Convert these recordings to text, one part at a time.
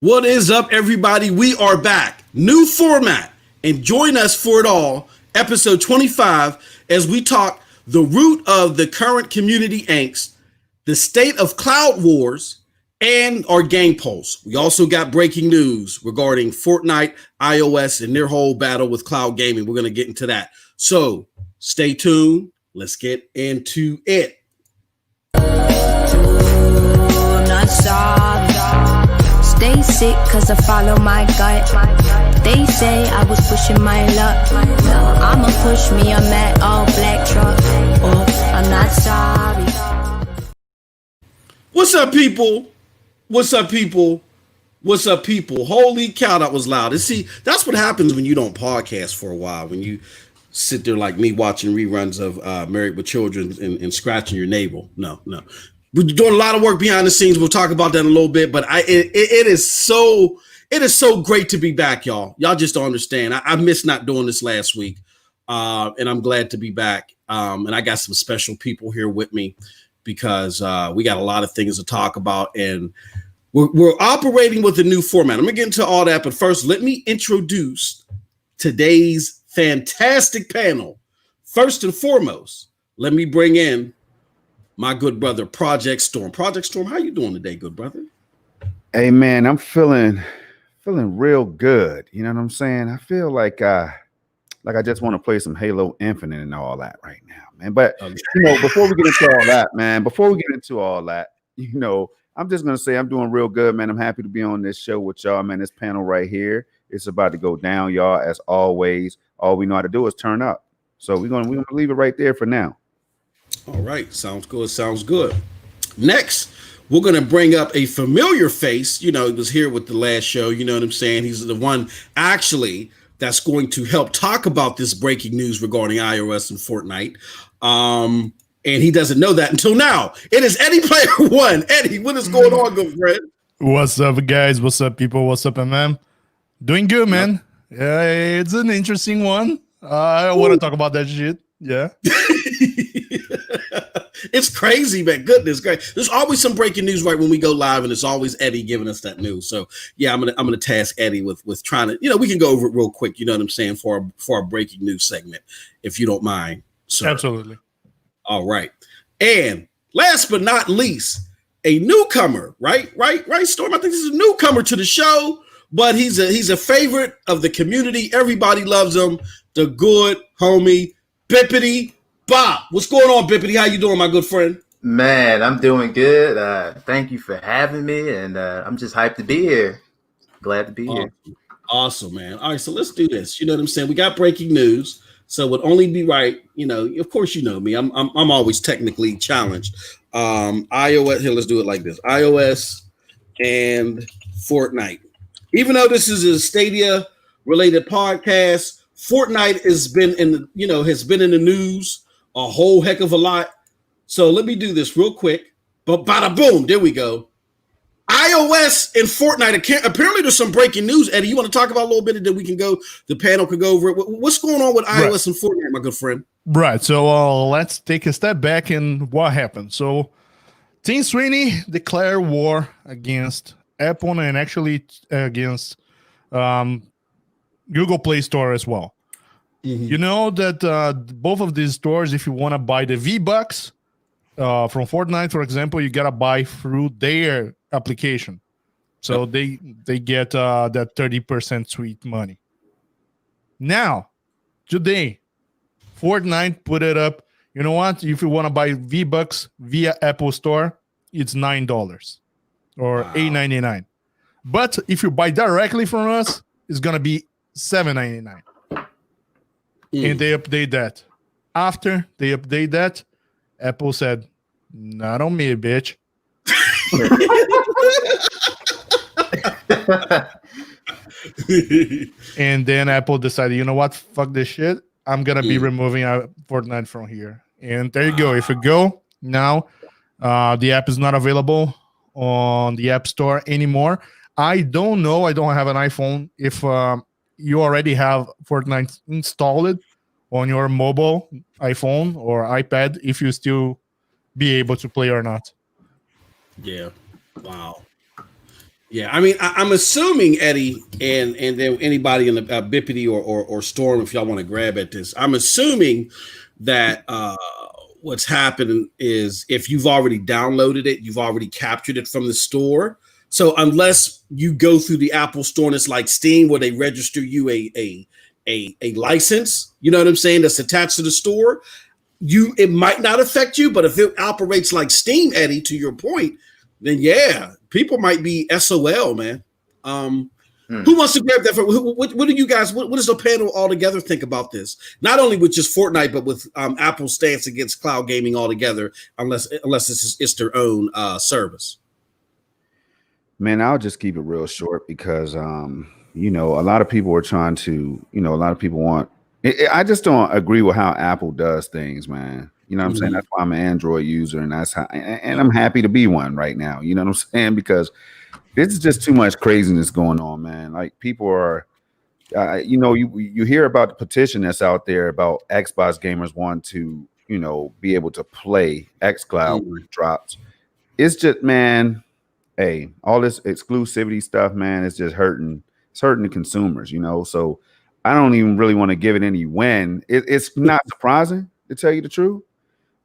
What is up, everybody? We are back. New format. And join us for it all, episode 25, as we talk the root of the current community angst, the state of cloud wars, and our game pulse. We also got breaking news regarding Fortnite, iOS, and their whole battle with cloud gaming. We're going to get into that. So stay tuned. Let's get into it. Stay sick cause I follow my gut. They say I was pushing my luck. I'ma push me a matte all black truck. Oh, I'm not sorry. What's up, people? What's up, people? What's up, people? Holy cow, that was loud. And see, that's what happens when you don't podcast for a while. When you sit there like me watching reruns of Married with Children and scratching your navel. No. We're doing a lot of work behind the scenes. We'll talk about that in a little bit, but it is so great to be back, y'all. Y'all just don't understand. I missed not doing this last week, and I'm glad to be back. And I got some special people here with me because we got a lot of things to talk about, and we're operating with a new format. I'm gonna get into all that, but first, let me introduce today's fantastic panel. First and foremost, let me bring in my good brother, Project Storm. Project Storm, how you doing today, good brother? Hey, man, I'm feeling real good. You know what I'm saying? I feel like I just want to play some Halo Infinite and all that right now, man. But, before we get into all that, man, I'm just going to say I'm doing real good, man. I'm happy to be on this show with y'all, man. This panel right here, it's about to go down, y'all. As always, all we know how to do is turn up. So we're going to leave it right there for now. All right. Sounds good. Next, we're going to bring up a familiar face. You know, he was here with the last show. You know what I'm saying? He's the one actually that's going to help talk about this breaking news regarding iOS and Fortnite. And he doesn't know that until now. It is Eddie Player One. Eddie, what is going on, good friend? What's up, guys? What's up, people? What's up, MM? Doing good, man. It's an interesting one. I want to talk about that shit. Yeah. It's crazy, man. Goodness gracious. There's always some breaking news right when we go live, and it's always Eddie giving us that news. So yeah, I'm gonna task Eddie with trying to, we can go over it real quick, you know what I'm saying, for our breaking news segment, if you don't mind. Sir. Absolutely. All right. And last but not least, a newcomer, right, Storm? I think this is a newcomer to the show, but he's a favorite of the community. Everybody loves him. The good homie, Bippity Bob. What's going on, Bippity? How you doing, my good friend? Man, I'm doing good. Thank you for having me, and I'm just hyped to be here. Glad to be here. Awesome, man. All right, so let's do this. You know what I'm saying? We got breaking news, so it would only be right. Of course, you know me. I'm always technically challenged. iOS. Here, let's do it like this: iOS and Fortnite. Even though this is a Stadia related podcast, Fortnite has been in the news a whole heck of a lot. So let me do this real quick. But bada boom, there we go. iOS and Fortnite. Apparently there's some breaking news. Eddie, you want to talk about a little bit, and then the panel can go over it. What's going on with iOS and Fortnite, my good friend? Right. So let's take a step back and what happened. So Tim Sweeney declared war against Apple and actually against Google Play Store as well. Mm-hmm. You know that both of these stores, if you want to buy the V-Bucks from Fortnite, for example, you got to buy through their application. So they get that 30% sweet money. Now, today, Fortnite put it up. You know what? If you want to buy V-Bucks via Apple Store, it's $9 or $8.99. But if you buy directly from us, it's going to be $7.99. And they update that. After they update that, Apple said, "Not on me, bitch." And then Apple decided, you know what? Fuck this shit. I'm going to be removing Fortnite from here. And there you go. If you go now, the app is not available on the App Store anymore. I don't know. I don't have an iPhone. If you already have Fortnite installed on your mobile iPhone or iPad, if you still be able to play or not. Yeah. Wow. Yeah, I mean, I'm assuming Eddie and then anybody in the Bippity or Storm, if y'all want to grab at this, I'm assuming that what's happening is if you've already downloaded it, you've already captured it from the store. So unless you go through the Apple Store and it's like Steam where they register you a license, you know what I'm saying, that's attached to the store, it might not affect you, but if it operates like Steam, Eddie, to your point, then yeah, people might be SOL, man. Who wants to grab that? What do you guys? What does the panel altogether think about this? Not only with just Fortnite, but with Apple's stance against cloud gaming altogether, unless it's their own service. Man, I'll just keep it real short because you know, a lot of people are trying to, you know, a lot of people want. I just don't agree with how Apple does things, man. You know what I'm saying? That's why I'm an Android user, and that's how, and I'm happy to be one right now. You know what I'm saying? Because this is just too much craziness going on, man. Like people are, you know, you hear about the petition that's out there about Xbox gamers want to, you know, be able to play xCloud when it drops. It's just, man, hey, all this exclusivity stuff, man, it's just hurting. It's hurting the consumers, you know. So I don't even really want to give it any win. It's not surprising, to tell you the truth.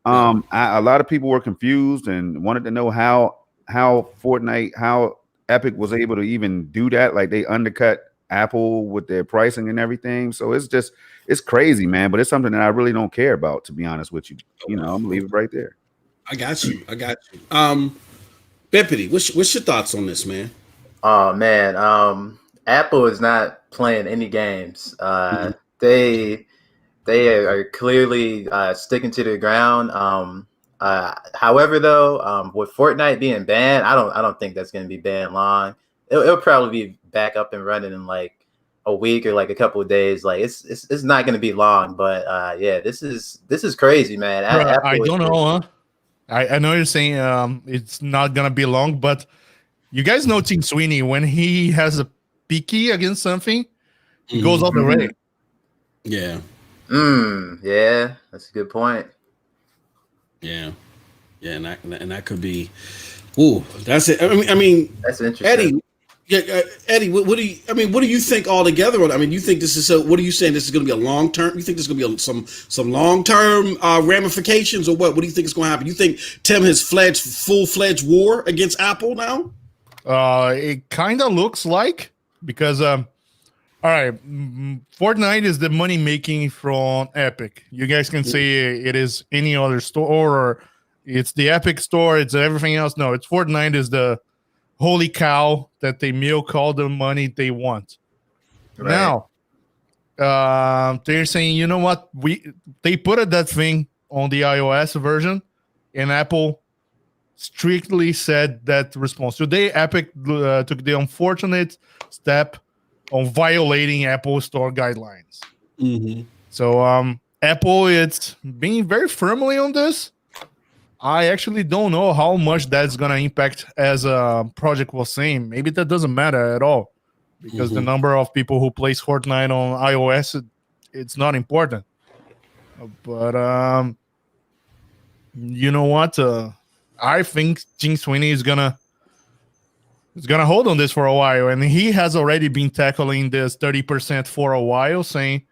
A lot of people were confused and wanted to know how Fortnite, how Epic was able to even do that. Like they undercut Apple with their pricing and everything. So it's crazy, man. But it's something that I really don't care about, to be honest with you. You know, I'm gonna leave it right there. I got you. Bippity, what's your thoughts on this, man? Oh man, Apple is not playing any games. They are clearly sticking to the ground. However, though, with Fortnite being banned, I don't think that's going to be banned long. It'll probably be back up and running in like a week or like a couple of days. Like it's not going to be long. But yeah, this is crazy, man. I don't know. Huh? I know you're saying it's not going to be long, but you guys know Tim Sweeney, when he has a picky against something, he goes all the way. Yeah. Yeah, that's a good point. Yeah, and that could be. Ooh, that's it. I mean, that's interesting. Eddie, Eddie, what do you? I mean, what do you think altogether? I mean, you think this is so? What are you saying? This is going to be a long term? You think there's going to be some long term ramifications, or what? What do you think is going to happen? You think Tim has full fledged war against Apple now? It kind of looks like, because all right, Fortnite is the money making from Epic. You guys can say it is any other store, or it's the Epic store, it's everything else. No, it's Fortnite is the holy cow that they milk all the money they want. Right. Now, they're saying, you know what? They put that thing on the iOS version, and Apple strictly said that response. Today, Epic took the unfortunate step on violating Apple Store guidelines. So Apple, it's being very firmly on this. I actually don't know how much that's going to impact, as Projekt was saying. Maybe that doesn't matter at all, because the number of people who plays Fortnite on iOS, it's not important. But you know what? I think Tim Sweeney is gonna hold on this for a while, and he has already been tackling this 30% for a while, saying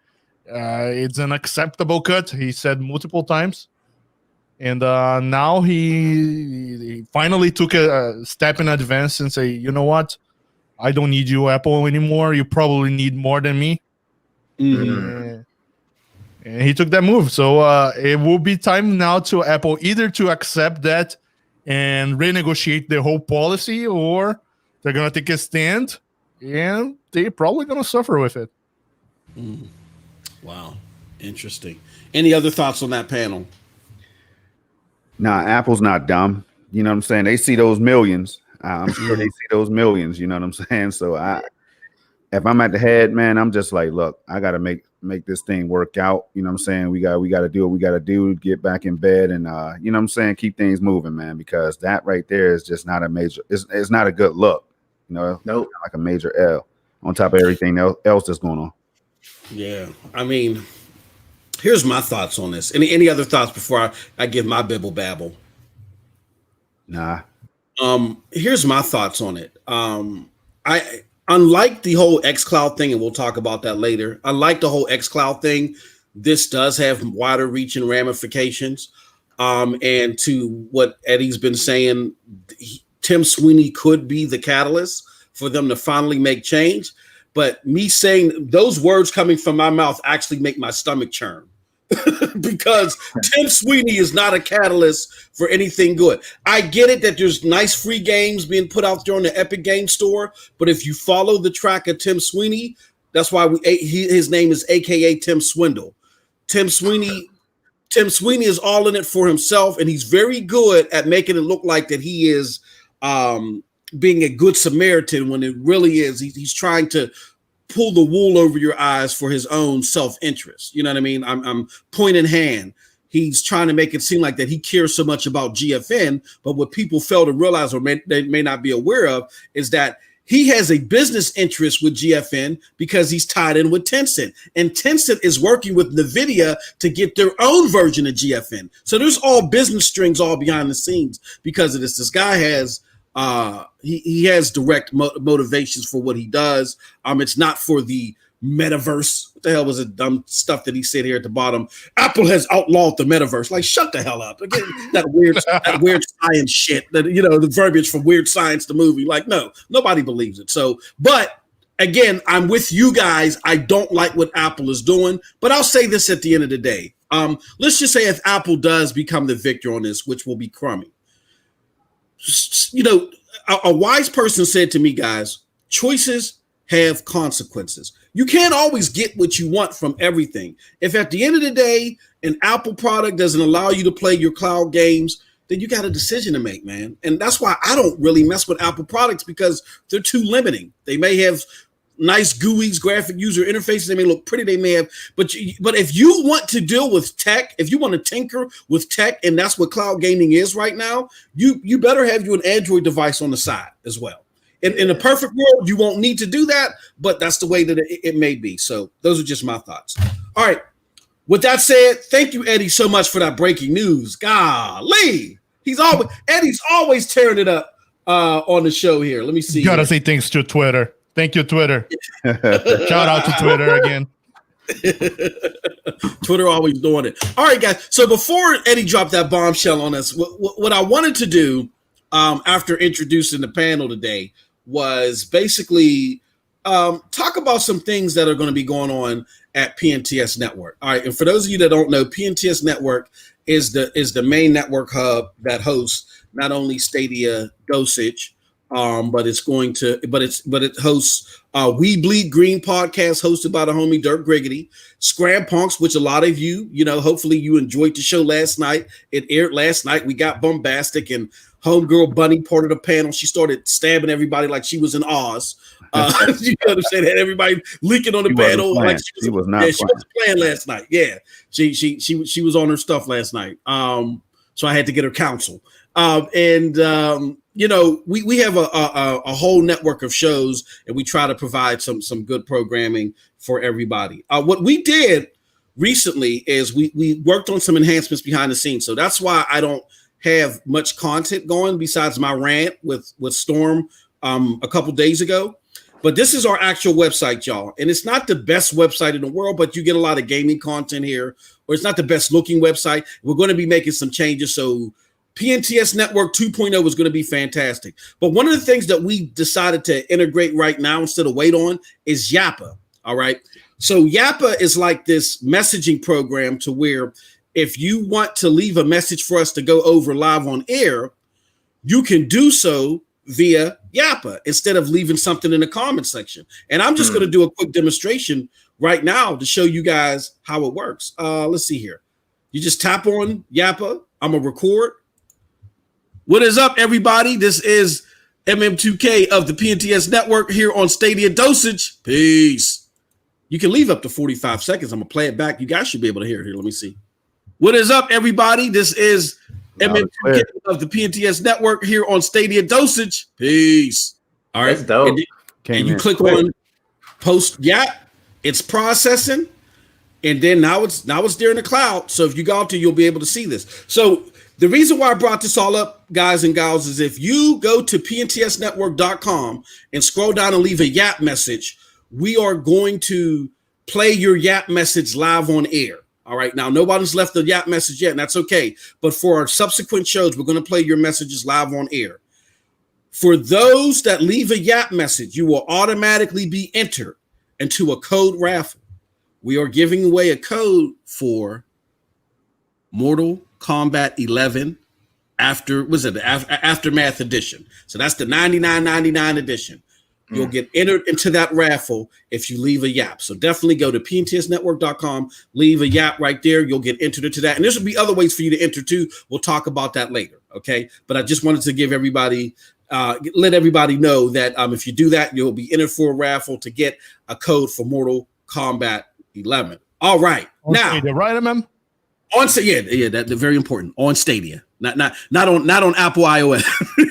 it's an acceptable cut. He said multiple times, and now he finally took a step in advance and say, you know what, I don't need you, Apple, anymore. You probably need more than me. And he took that move. So it will be time now to Apple either to accept that and renegotiate the whole policy, or they're going to take a stand, and they're probably going to suffer with it. Wow. Interesting. Any other thoughts on that panel? Nah, Apple's not dumb. You know what I'm saying? They see those millions. I'm sure they see those millions. You know what I'm saying? So if I'm at the head, man, I'm just like, look, I got to make this thing work out. You know what I'm saying? We got to do what we got to do, get back in bed, and you know what I'm saying, keep things moving, man, because that right there is just not a major, it's not a good look. You know, nope. Like a major L on top of everything else that's going on. Yeah. I mean, here's my thoughts on this. Any other thoughts before I give my bibble babble? Nah. Here's my thoughts on it. I unlike the whole xCloud thing, and we'll talk about that later. Unlike the whole xCloud thing, this does have wider reach and ramifications. And to what Eddie's been saying, Tim Sweeney could be the catalyst for them to finally make change. But me saying those words coming from my mouth actually make my stomach churn. Because Tim Sweeney is not a catalyst for anything good. I get it that there's nice free games being put out there on the Epic Game Store, but if you follow the track of Tim Sweeney, that's why his name is AKA Tim Swindle. Tim Sweeney is all in it for himself, and he's very good at making it look like that he is being a good Samaritan when it really is he's trying to pull the wool over your eyes for his own self-interest. You know what I mean? I'm point in hand. He's trying to make it seem like that he cares so much about GFN, but what people fail to realize or they may not be aware of is that he has a business interest with GFN because he's tied in with Tencent. And Tencent is working with Nividia to get their own version of GFN. So there's all business strings all behind the scenes because of this. This guy has he has direct motivations for what he does. It's not for the metaverse. What the hell was it dumb stuff that he said here at the bottom? Apple has outlawed the metaverse. Like, shut the hell up. Again, that weird science shit, that, you know, the verbiage from Weird Science, the movie. Like, no, nobody believes it. So, but again, I'm with you guys. I don't like what Apple is doing, but I'll say this at the end of the day. Let's just say if Apple does become the victor on this, which will be crummy. You know, a wise person said to me, guys, choices have consequences. You can't always get what you want from everything. If at the end of the day, an Apple product doesn't allow you to play your cloud games, then you got a decision to make, man. And that's why I don't really mess with Apple products, because they're too limiting. They may have nice GUIs, graphic user interfaces. They may look pretty. They may have, but if you want to deal with tech, if you want to tinker with tech, and that's what cloud gaming is right now, you better have you an Android device on the side as well. In a perfect world, you won't need to do that, but that's the way that it may be. So those are just my thoughts. All right. With that said, thank you, Eddie, so much for that breaking news. Golly, Eddie's always tearing it up on the show here. Let me see. Gotta say thanks to Twitter. Thank you, Twitter. Shout out to Twitter again. Twitter always doing it. All right, guys. So before Eddie dropped that bombshell on us, what I wanted to do after introducing the panel today was basically talk about some things that are going to be going on at PNTS Network. All right, and for those of you that don't know, PNTS Network is the main network hub that hosts not only Stadia Dosage, but it hosts We Bleed Green podcast hosted by the homie Dirk Griggity, Scram Punks, which a lot of you, hopefully you enjoyed the show last night. It aired last night. We got bombastic, and homegirl Bunny part of the panel. She started stabbing everybody like she was in Oz. You know what I'm saying? Had everybody leaking on the panel like she was playing last night. Yeah, she was on her stuff last night. So I had to get her counsel. We have a whole network of shows, and we try to provide some good programming for everybody. What we did recently is we worked on some enhancements behind the scenes. So that's why I don't have much content going besides my rant with Storm a couple days ago. But this is our actual website, y'all. And it's not the best website in the world, but you get a lot of gaming content here. Or it's not the best looking website. We're going to be making some changes. So PNTS Network 2.0 is going to be fantastic. But one of the things that we decided to integrate right now instead of wait on is Yappa. All right. So Yappa is like this messaging program to where if you want to leave a message for us to go over live on air, you can do so via Yappa instead of leaving something in the comment section. And I'm just going to do a quick demonstration right now to show you guys how it works. Let's see here. You just tap on Yappa. I'm going to record. What is up, everybody? This is MM2K of the PNTS Network here on Stadia Dosage. Peace. You can leave up to 45 seconds. I'm going to play it back. You guys should be able to hear it here. Let me see. What is up, everybody? This is MM2K of the PNTS Network here on Stadia Dosage. Peace. All right. That's dope. And you click on post Yap. It's processing. And then now it's there in the cloud. So if you go out to, you'll be able to see this. So The reason why I brought this all up, guys and gals, is if you go to pntsnetwork.com and scroll down and leave a Yap message, we are going to play your Yap message live on air. All right. Now, nobody's left the Yap message yet, and that's okay. But for our subsequent shows, we're going to play your messages live on air. For those that leave a Yap message, you will automatically be entered into a code raffle. We are giving away a code for Mortal Kombat 11 Aftermath edition. So that's the $99.99 edition. You'll get entered into that raffle if you leave a Yap. So definitely go to pntsnetwork.com, leave a Yap right there. You'll get entered into that. And there's will be other ways for you to enter too. We'll talk about that later. Okay. But I just wanted to give everybody, let everybody know that if you do that, you'll be entered for a raffle to get a code for Mortal Kombat 11. All right. Now, Stadia, right, MM? On Stadia, that's very important. On Stadia, not on Apple iOS.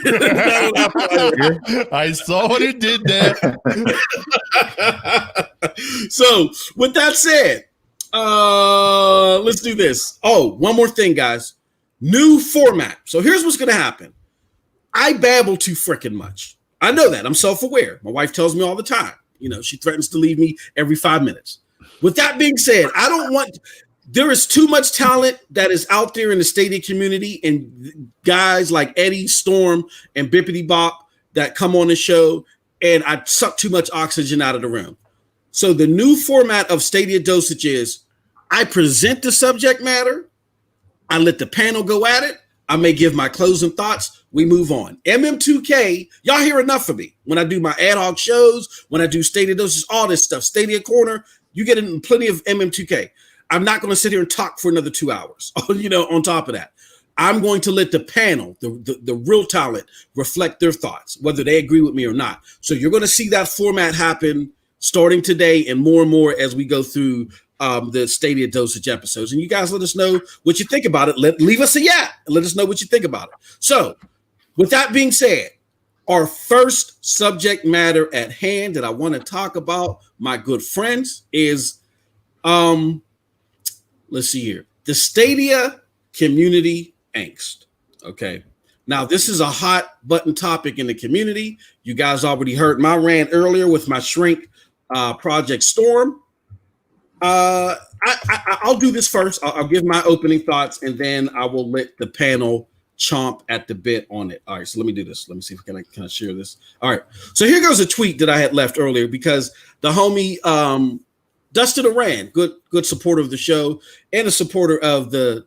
Not on Apple iOS. I saw what he did there. So, with that said, let's do this. Oh, one more thing, guys. New format. So here's what's going to happen. I babble too freaking much. I know that. I'm self-aware. My wife tells me all the time. You know, she threatens to leave me every 5 minutes. With that being said, there is too much talent that is out there in the Stadia community, and guys like Eddie, Storm, and Bippity Bop that come on the show, and I suck too much oxygen out of the room. So the new format of Stadia Dosage is I present the subject matter, I let the panel go at it, I may give my closing thoughts, we move on. MM2K, y'all hear enough of me. When I do my ad hoc shows, when I do Stadia Dosage, all this stuff, Stadia Corner, you get in plenty of MM2K. I'm not going to sit here and talk for another 2 hours, on top of that. I'm going to let the panel, the real talent, reflect their thoughts, whether they agree with me or not. So you're going to see that format happen starting today and more as we go through the Stadia Dosage episodes. And you guys let us know what you think about it. Leave us a and let us know what you think about it. So with that being said, our first subject matter at hand that I want to talk about, my good friends, is let's see here. The Stadia community angst. Okay. Now, this is a hot button topic in the community. You guys already heard my rant earlier with my shrink Project Storm. I'll do this first. I'll give my opening thoughts, and then I will let the panel chomp at the bit on it. All right, so let me do this. Let me see if can I share this. All right. So here goes a tweet that I had left earlier because the homie Dustin Aran, good supporter of the show and a supporter of the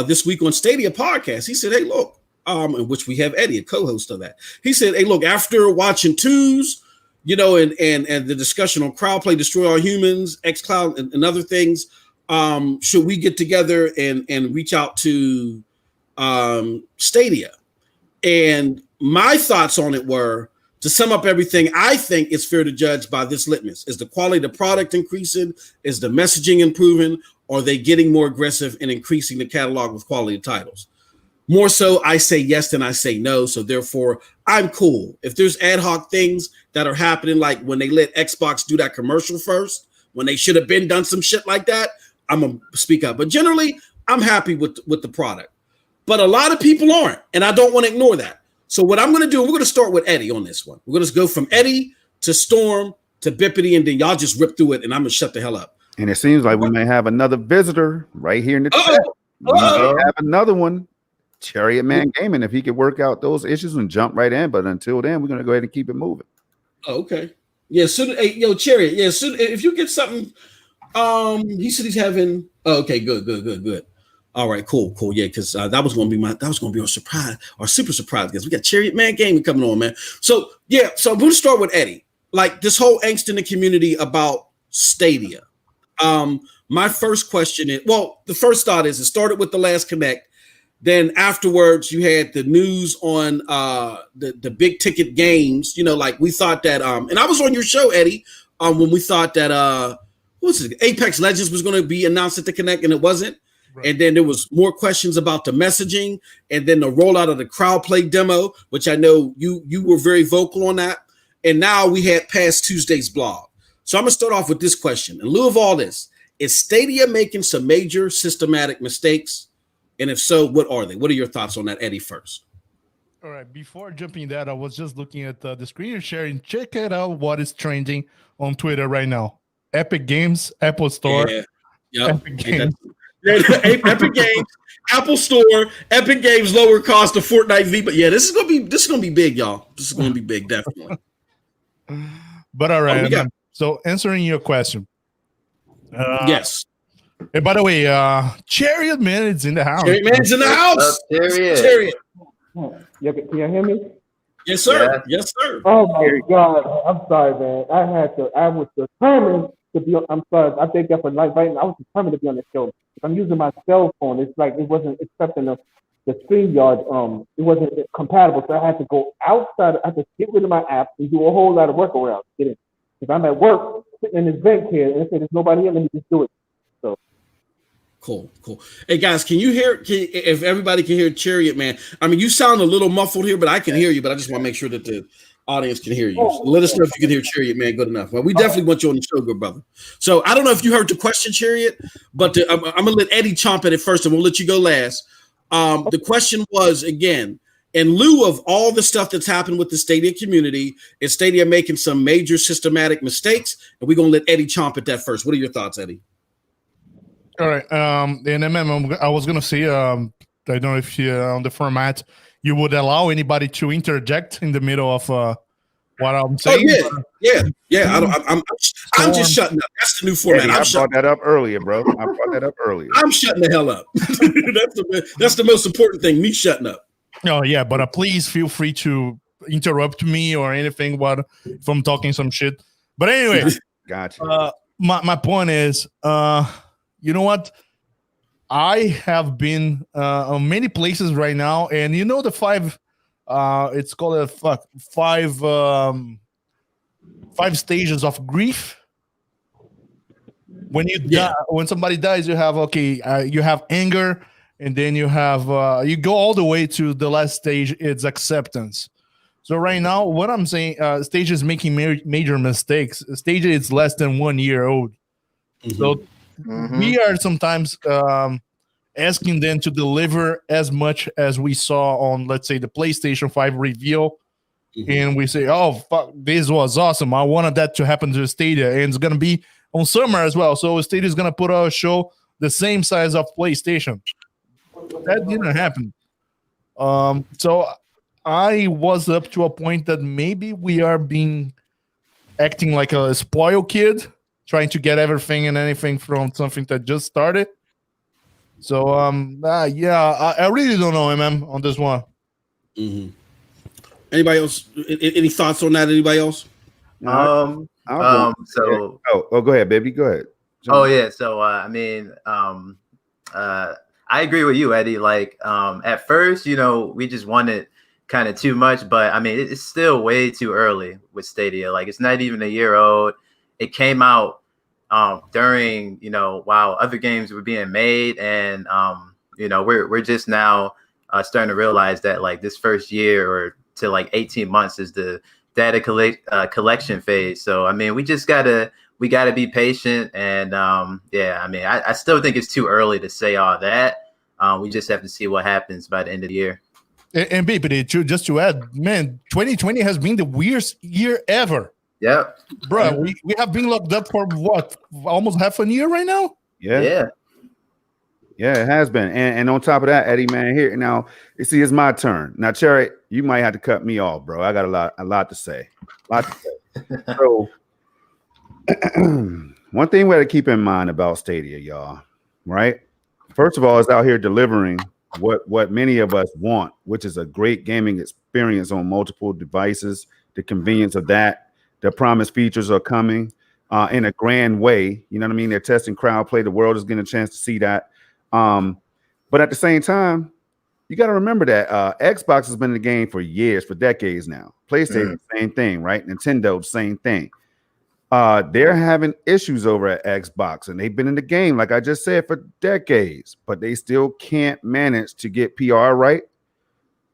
This Week on Stadia podcast. He said, hey, look, in which we have Eddie, a co-host of that. He said, hey, look, after watching Twos, and the discussion on Crowdplay, Destroy All Humans, xCloud, and other things, should we get together and reach out to Stadia? And my thoughts on it were, to sum up everything, I think it's fair to judge by this litmus. Is the quality of the product increasing? Is the messaging improving? Or are they getting more aggressive and increasing the catalog with quality titles? More so, I say yes than I say no. So therefore, I'm cool. If there's ad hoc things that are happening, like when they let Xbox do that commercial first, when they should have been done some shit like that, I'm going to speak up. But generally, I'm happy with the product. But a lot of people aren't, and I don't want to ignore that. So what I'm going to do, we're going to start with Eddie on this one. We're going to go from Eddie to Storm to Bippity, and then y'all just rip through it, and I'm going to shut the hell up. And it seems like we may have another visitor right here in the chat. We may have another one, Chariot Man Gaming, if he could work out those issues and jump right in. But until then, we're going to go ahead and keep it moving. Oh, okay. Yeah, Chariot. Yeah, if you get something, he said he's having. Oh, okay, good. All right, cool. Yeah, because that was going to be our surprise, our super surprise, because we got Chariot Man Gaming coming on, man. So yeah, so I'm going to start with Eddie. Like this whole angst in the community about Stadia. My first question is, the first thought is it started with the last Connect. Then afterwards, you had the news on the big ticket games. Like we thought that, and I was on your show, Eddie, when we thought that Apex Legends was going to be announced at the Connect, and it wasn't. Right. And then there was more questions about the messaging, and then the rollout of the Crowdplay demo, which I know you were very vocal on that. And now we had past Tuesday's blog. So I'm going to start off with this question. In lieu of all this, is Stadia making some major systematic mistakes? And if so, what are they? What are your thoughts on that, Eddie, first? All right. Before jumping that, I was just looking at the screen you're sharing. Check it out. What is trending on Twitter right now? Epic Games, Apple Store. Yeah. Yep. Epic Games. Epic Games, Apple Store, Epic Games lower cost of Fortnite V. But yeah, this is gonna be big, y'all. This is gonna be big, definitely. But all right. So answering your question. Yes. And by the way, Chariot Man is in the house. Chariot Man's in the house. Chariot. Can you hear me? Yes, sir. Yeah. Yes, sir. Oh my God! I'm sorry, man. I was determined to be. I'm sorry. I think that for life right now. I was determined to be on the show. If I'm using my cell phone, it's like it wasn't accepting the StreamYard. It wasn't compatible, so I had to go outside. I had to get rid of my app and do a whole lot of workarounds. Get it? Because I'm at work sitting in this vent here, and I said, "There's nobody here. Let me just do it." So. Cool. Hey guys, can you hear? If everybody can hear Chariot Man, I mean, you sound a little muffled here, but I can hear you. But I just want to make sure that the audience can hear you. So let us know if you can hear Chariot Man good enough. Well, we definitely want you on the show, good brother. So I don't know if you heard the question, Chariot, but I'm gonna let Eddie chomp at it first, and we'll let you go last. The question was, again, in lieu of all the stuff that's happened with the Stadia community, is Stadia making some major systematic mistakes? And we're gonna let Eddie chomp at that first. What are your thoughts, Eddie? All right. And I was going to say, I don't know if on the format, you would allow anybody to interject in the middle of what I'm saying. Oh, yeah. I'm just shutting up. That's the new format. Eddie, I brought that up earlier, bro. I'm shutting the hell up. That's the most important thing, me shutting up. Oh, yeah. But please feel free to interrupt me or anything if I'm talking some shit. But anyway. Gotcha. My point is, you know what? I have been on many places right now, and you know the it's called five stages of grief. When you die, when somebody dies, you have you have anger, and then you have you go all the way to the last stage. It's acceptance. So right now, what I'm saying, Stadia is making major mistakes. Stadia is less than 1 year old, so. Mm-hmm. We are sometimes asking them to deliver as much as we saw on, let's say, the PlayStation 5 reveal. Mm-hmm. And we say, oh, fuck, this was awesome. I wanted that to happen to Stadia. And it's going to be on summer as well. So Stadia is going to put out a show the same size of PlayStation. That didn't happen. So I was up to a point that maybe we are acting like a spoiled kid, trying to get everything and anything from something that just started. So, I really don't know, man, on this one. Mm-hmm. Anybody else? Any thoughts on that? Anybody else? So. Oh, go ahead, baby. Go ahead. So, I agree with you, Eddie. Like, at first, we just wanted kind of too much, but I mean, it's still way too early with Stadia. Like, it's not even a year old. It came out during, while other games were being made, and we're just now starting to realize that like this first year or to like 18 months is the data collection phase. So I mean, we gotta be patient, and I still think it's too early to say all that. We just have to see what happens by the end of the year. And baby, just to add, man, 2020 has been the weirdest year ever. Yep. Bro, we have been locked up for what? Almost half a year right now? Yeah, it has been. And on top of that, Eddie, man, here now, you see, it's my turn. Now, Cherry, you might have to cut me off, bro. I got a lot to say. So one thing we got to keep in mind about Stadia, y'all, right? First of all, it's out here delivering what many of us want, which is a great gaming experience on multiple devices, the convenience of that. The promised features are coming in a grand way. You know what I mean? They're testing crowd play. The world is getting a chance to see that. But at the same time, you got to remember that Xbox has been in the game for years, for decades now. PlayStation, same thing, right? Nintendo, same thing. They're having issues over at Xbox, and they've been in the game, like I just said, for decades, but they still can't manage to get PR right.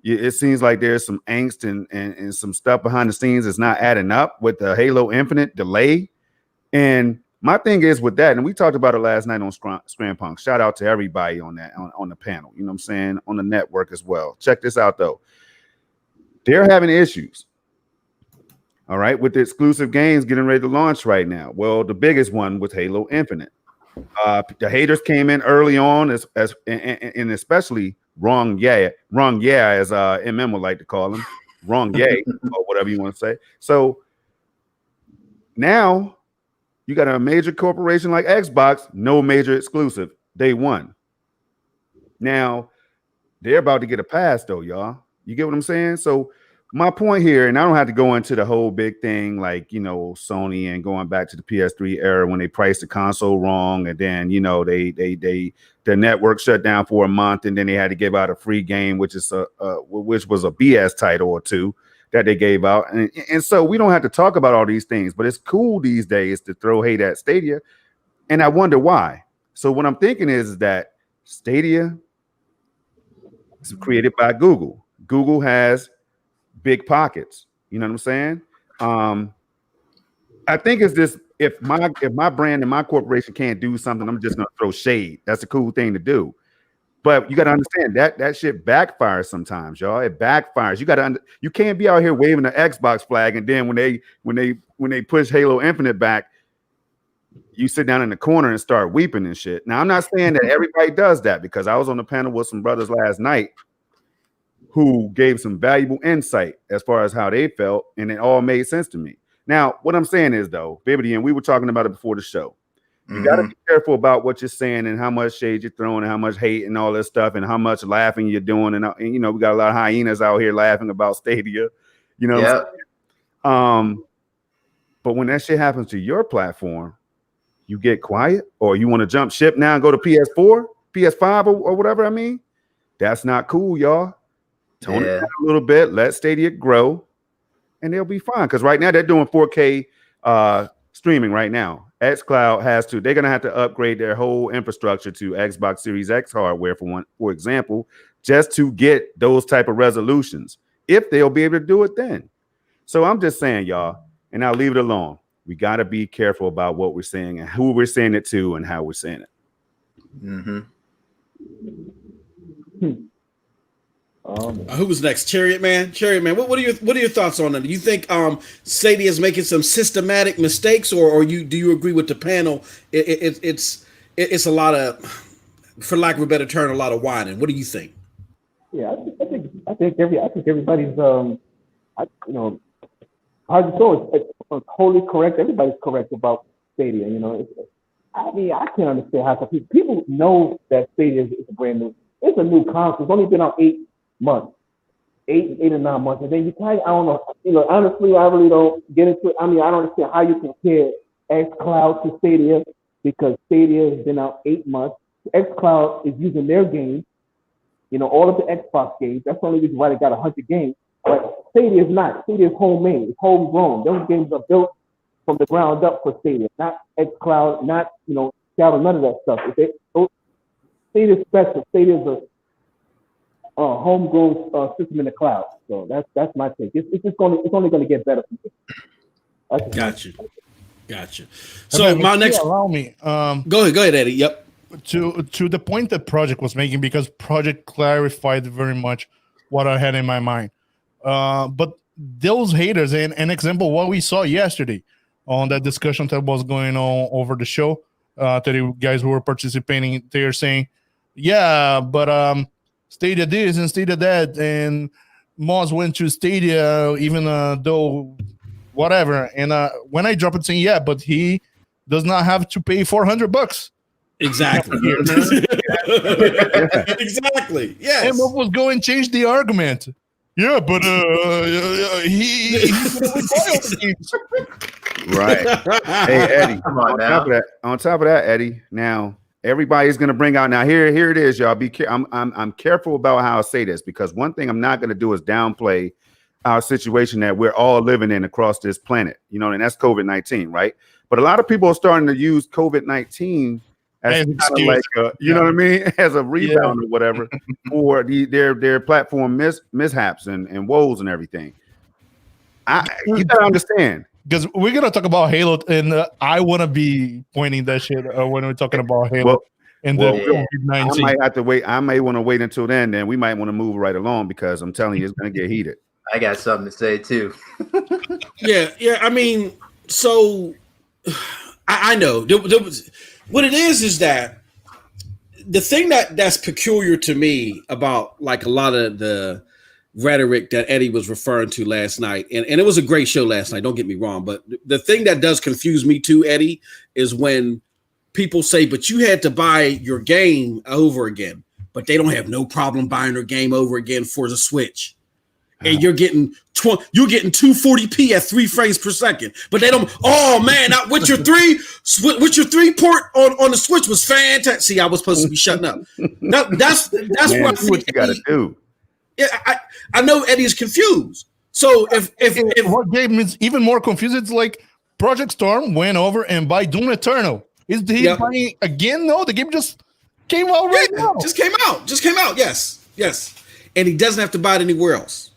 It seems like there's some angst and some stuff behind the scenes that's not adding up with the Halo Infinite delay. And my thing is with that, and we talked about it last night on Scram Punk. Shout out to everybody on that on the panel. You know what I'm saying? On the network as well. Check this out though. They're having issues. All right, with the exclusive games getting ready to launch right now. Well, the biggest one was Halo Infinite. The haters came in early on as and especially wrong yeah as MM would like to call them, wrong yay or whatever you want to say. So now you got a major corporation like Xbox, no major exclusive day one. Now they're about to get a pass though, y'all. You get what I'm saying? So my point here, and I don't have to go into the whole big thing like, you know, Sony and going back to the PS3 era when they priced the console wrong, and then, you know, the network shut down for a month, and then they had to give out a free game, which was a BS title or two that they gave out. And so we don't have to talk about all these things, but it's cool these days to throw hate at Stadia. And I wonder why. So what I'm thinking is that Stadia is created by Google. Google has big pockets. You know what I'm saying? I think it's this, if my brand and my corporation can't do something, I'm just gonna throw shade. That's a cool thing to do. But you got to understand that shit backfires sometimes, y'all. It backfires. You can't be out here waving the Xbox flag, and then when they push Halo Infinite back, you sit down in the corner and start weeping and shit. Now, I'm not saying that everybody does that, because I was on the panel with some brothers last night who gave some valuable insight as far as how they felt, and it all made sense to me. Now, what I'm saying is, though, Bibbidi, and we were talking about it before the show, you got to be careful about what you're saying and how much shade you're throwing and how much hate and all this stuff and how much laughing you're doing. And you know, we got a lot of hyenas out here laughing about Stadia, you know. Yeah. But when that shit happens to your platform, you get quiet, or you want to jump ship now and go to PS4, PS5 or whatever. I mean, that's not cool, y'all. Tone it down a little bit, let Stadia grow, and they'll be fine. Because right now they're doing 4K streaming right now. xCloud they're gonna have to upgrade their whole infrastructure to Xbox Series X hardware for example, just to get those type of resolutions. If they'll be able to do it then. So I'm just saying, y'all, and I'll leave it alone. We got to be careful about what we're saying and who we're saying it to and how we're saying it. Who was next? Chariot Man. What are your thoughts on that? Do you think Stadia is making some systematic mistakes, or do you agree with the panel? It's a lot of, for lack of a better term, a lot of whining. What do you think? Yeah, I think everybody's hard to show. It's wholly correct. Everybody's correct about Stadia. You know, I can't understand how people know that Stadia is a brand new. It's a new console. It's only been out 8 months, 8 or 9 months, and then I don't know. You know, honestly, I really don't get into it. I mean, I don't understand how you compare xCloud to Stadia, because Stadia has been out 8 months. xCloud is using their games. You know, all of the Xbox games. That's the only reason why they got 100 games. But Stadia is not. Stadia is homemade. It's homegrown. Those games are built from the ground up for Stadia, not xCloud, not, you know, Shadow, none of that stuff. Stadia is special. Stadia is a homegrown system in the cloud. So that's my take. It's only going to get better from here. Gotcha. So my next, allow me. Go ahead, Eddie. Yep. To the point that Projekt was making, because Projekt clarified very much what I had in my mind. But those haters, and an example, what we saw yesterday on that discussion that was going on over the show, that you guys who were participating, they're saying, yeah, but Stadia this and Stadia that, and Moz went to Stadia even though whatever. And when I drop it saying, yeah, but he does not have to pay $400. Exactly. Exactly. Yes. And what was going to change the argument? Yeah, but he right. Hey, Eddie. Come on now. On top of that, Eddie. Now everybody's gonna bring out. Now here it is, y'all. I'm careful about how I say this, because one thing I'm not gonna do is downplay our situation that we're all living in across this planet. You know, and that's COVID-19, right? But a lot of people are starting to use COVID-19 as kind of like you know what I mean, as a rebound or whatever for their platform mishaps and woes and everything. You gotta understand, because we're gonna talk about Halo, and I want to be pointing that shit when we're talking about Halo. I might have to wait. I may want to wait until then. Then we might want to move right along because I'm telling you, it's going to get heated. I got something to say too. yeah. I mean, so I know what it is that the thing that's peculiar to me about like a lot of the rhetoric that Eddie was referring to last night, and it was a great show last night. Don't get me wrong, but the thing that does confuse me too, Eddie, is when people say, but you had to buy your game over again, but they don't have no problem buying their game over again for the Switch. And you're getting 240p at 3 frames per second, but they don't. Oh man, with your 3 port on the Switch was fantastic. See, I was supposed to be shutting up. That's man, what I think what you got to do. Yeah, I know Eddie is confused. So if what game is even more confused, it's like Project Storm went over and buy Doom Eternal. Is he buying again? No, the game just came out right now. Just came out. Yes. And he doesn't have to buy it anywhere else.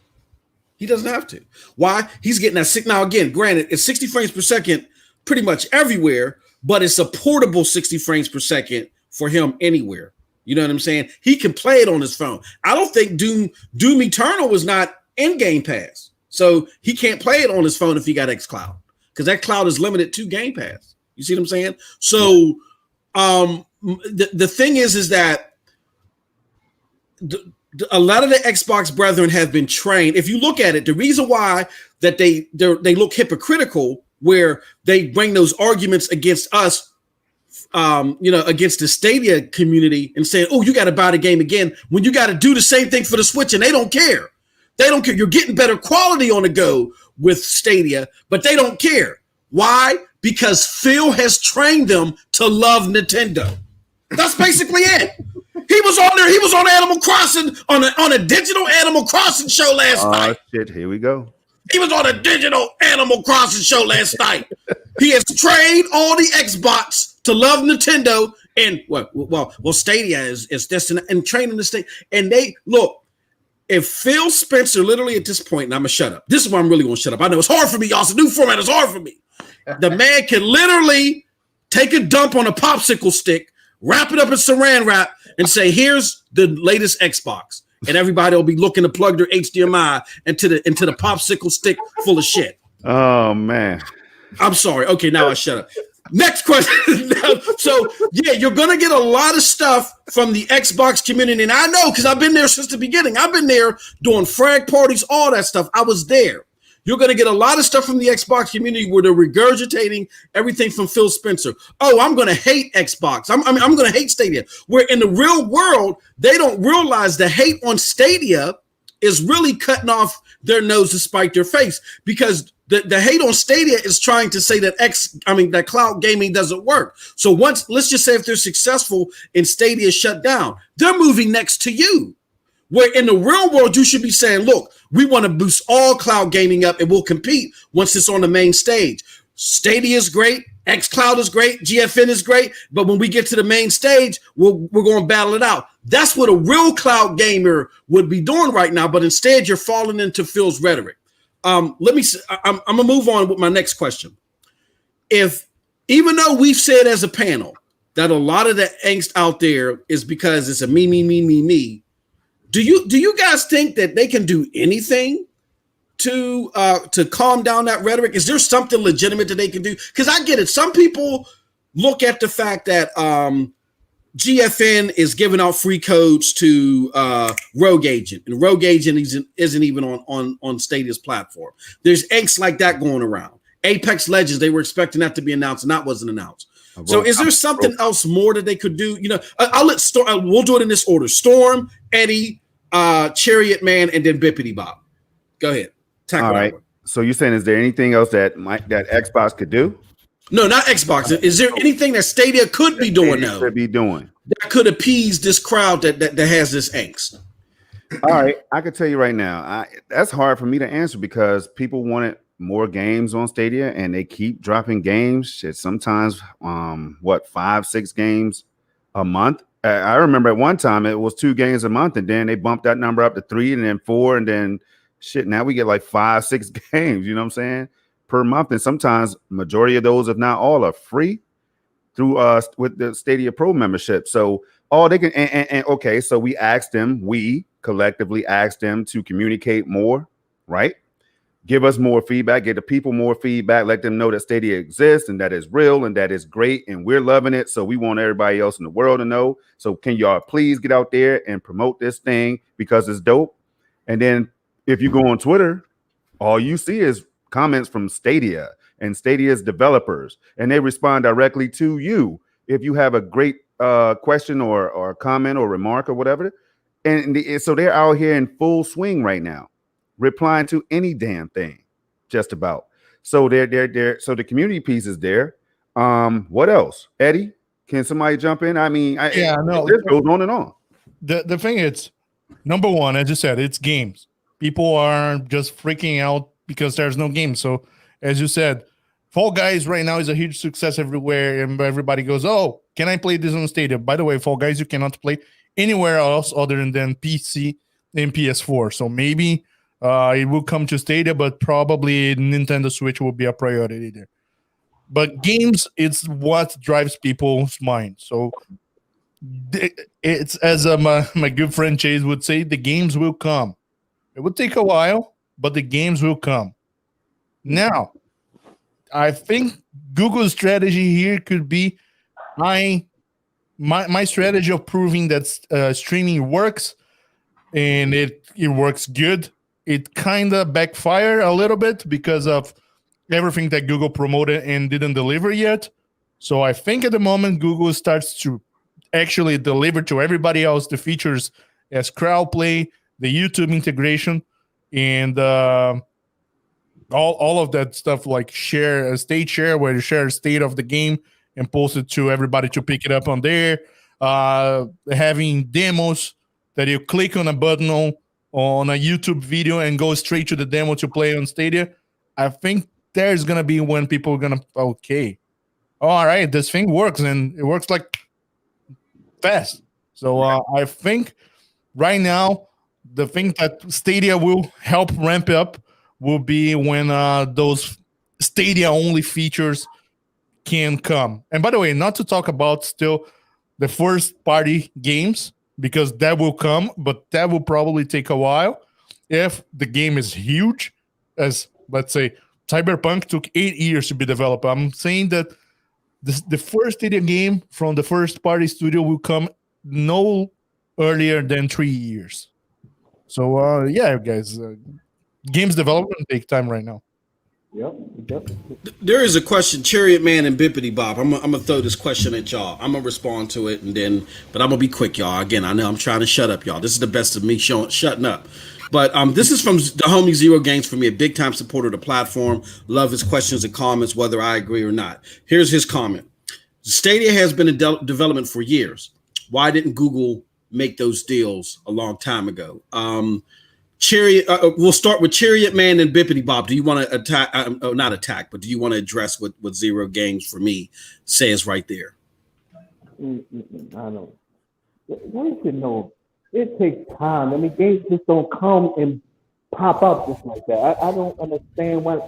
He doesn't have to. Why? He's getting that sick. Now, again, granted, it's 60 frames per second pretty much everywhere, but it's a portable 60 frames per second for him anywhere. You know what I'm saying? He can play it on his phone. I don't think Doom Eternal was not in Game Pass. So he can't play it on his phone if he got xCloud, because that cloud is limited to Game Pass. You see what I'm saying? So the thing is that a lot of the Xbox brethren have been trained. If you look at it, the reason why that they look hypocritical, where they bring those arguments against us, against the Stadia community and saying, oh, you got to buy the game again when you got to do the same thing for the Switch, and they don't care. They don't care. You're getting better quality on the go with Stadia, but they don't care. Why? Because Phil has trained them to love Nintendo. That's basically it. He was on there. He was on Animal Crossing on a digital Animal Crossing show last night. Oh shit! Here we go. He was on a digital Animal Crossing show last night. He has trained all the Xbox to love Nintendo, and well, Stadia is this and training the state. And they look. If Phil Spencer, literally at this point, and I'm gonna shut up. This is why I'm really gonna shut up. I know it's hard for me, y'all. It's a new format. It's hard for me. The man can literally take a dump on a popsicle stick, wrap it up in saran wrap, and say, "Here's the latest Xbox," and everybody will be looking to plug their HDMI into the popsicle stick full of shit. Oh man, I'm sorry. Okay, now I shut up. Next question. So yeah, you're gonna get a lot of stuff from the Xbox community, and I know because I've been there since the beginning. I've been there doing frag parties, all that stuff. I was there. You're going to get a lot of stuff from the Xbox community where they're regurgitating everything from Phil Spencer. Oh, I'm going to hate Xbox. I'm going to hate Stadia. Where in the real world, they don't realize the hate on Stadia is really cutting off their nose to spite their face, because the hate on Stadia is trying to say that that cloud gaming doesn't work. So let's just say if they're successful and Stadia shut down, they're moving next to you. Where in the real world, you should be saying, look, we want to boost all cloud gaming up and we'll compete once it's on the main stage. Stadia is great. xCloud is great. GFN is great. But when we get to the main stage, we're going to battle it out. That's what a real cloud gamer would be doing right now. But instead, you're falling into Phil's rhetoric. I'm going to move on with my next question. Even though we've said as a panel that a lot of the angst out there is because it's a me, do you guys think that they can do anything to calm down that rhetoric? Is there something legitimate that they can do? Because I get it. Some people look at the fact that GFN is giving out free codes to Rogue Agent, and Rogue Agent isn't even on Stadia's platform. There's angst like that going around. Apex Legends, they were expecting that to be announced, and that wasn't announced. So is there something else more that they could do? I'll let Storm. We'll do it in this order: Storm, Eddie, Chariot Man, and then Bippity Bob. Go ahead. All right. So you're saying, is there anything else that Xbox could do? No, not Xbox. Is there anything that Stadia could be doing now? Could be doing that could appease this crowd that has this angst? All right, I can tell you right now, that's hard for me to answer because people wanted more games on Stadia, and they keep dropping games. It's sometimes 5-6 games a month. I remember at one time it was 2 games a month, and then they bumped that number up to 3 and then 4, and then shit. Now we get like 5-6 games. You know what I'm saying? per month, and sometimes majority of those, if not all, are free through with the Stadia Pro membership. So all they can and okay, so we collectively asked them to communicate more, right? Give us more feedback, get the people more feedback, let them know that Stadia exists and that it's real and that it's great and we're loving it. So we want everybody else in the world to know. So can y'all please get out there and promote this thing because it's dope? And then if you go on Twitter, all you see is comments from Stadia and Stadia's developers, and they respond directly to you if you have a great question or comment or remark or whatever. And so they're out here in full swing right now, replying to any damn thing, just about. So they're so the community piece is there. What else, Eddie? Can somebody jump in? I mean, this goes on and on. The thing is, number one, as you said, it's games. People are just freaking out because there's no games. So as you said, Fall Guys right now is a huge success everywhere, and everybody goes, "Oh, can I play this on Stadia?" By the way, Fall Guys you cannot play anywhere else other than PC and PS4. So maybe it will come to Stadia, but probably Nintendo Switch will be a priority there. But games, it's what drives people's mind. So it's as my good friend Chase would say, the games will come. It would take a while, but the games will come. Now, I think Google's strategy here could be my strategy of proving that streaming works and it works good. It kind of backfired a little bit because of everything that Google promoted and didn't deliver yet. So I think at the moment Google starts to actually deliver to everybody else the features as crowd play, the YouTube integration, and all of that stuff, like share a state share where you share a state of the game and post it to everybody to pick it up on there. Having demos that you click on a button on a YouTube video and go straight to the demo to play on Stadia. I think there's going to be when people are going to, okay, all right, this thing works, and it works like fast. So I think right now, the thing that Stadia will help ramp up will be when those Stadia-only features can come. And by the way, not to talk about still the first-party games, because that will come, but that will probably take a while. If the game is huge, as, let's say, Cyberpunk took 8 years to be developed, I'm saying that the first Stadia game from the first-party studio will come no earlier than 3 years. So, yeah, guys, games development take time right now. Yep. There is a question, Chariot Man and Bippity Bob. I'm gonna throw this question at y'all. I'm gonna respond to it, but I'm gonna be quick, y'all. Again, I know I'm trying to shut up, y'all. This is the best of me shutting up. But this is from the homie Zero Games, for me, a big time supporter of the platform. Love his questions and comments, whether I agree or not. Here's his comment: Stadia has been in development for years. Why didn't Google make those deals a long time ago? Chariot, we'll start with Chariot Man and Bippity Bob. Do you want to attack? Not attack, but do you want to address what Zero Games for me says right there? I don't. You should know. It takes time. I mean, games just don't come and pop up just like that. I don't understand why.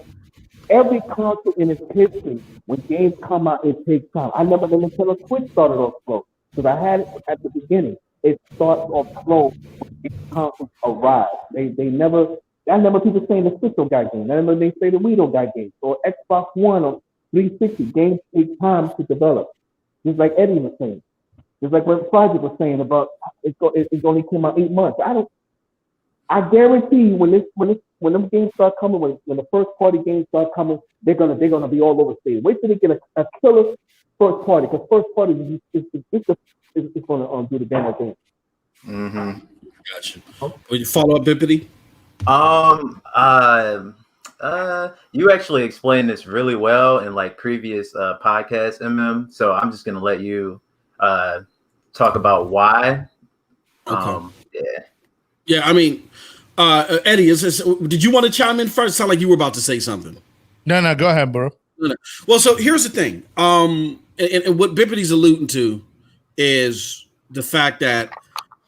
Every console in its history, when games come out, it takes time. I remember the Nintendo Switch started off slow because I had it at the beginning. It starts off slow. Consoles arrive. They never. I remember people saying the Switch got games. I remember they say the Wii got games or Xbox One or 360. Games take time to develop. Just like Eddie was saying. Just like what Projekt was saying about it only came out 8 months. I guarantee you when them games start coming, when the first party games start coming, they're gonna be all over Stadia. Wait till they get a killer first party, because first party is gonna do the demo thing. Mm-hmm. Gotcha. Will you follow up, Bippity? You actually explained this really well in like previous podcasts, MM. So I'm just gonna let you talk about why. Okay. Yeah. I mean, Eddie, did you want to chime in first? Sound like you were about to say something. No, go ahead, bro. No. Well, so here's the thing. And what Bippity's alluding to is the fact that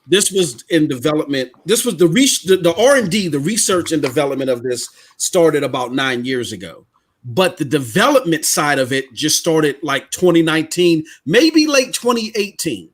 this was in development. This was the R&D, the research and development of this started about 9 years ago. but the development side of it just started like 2019, maybe late 2018,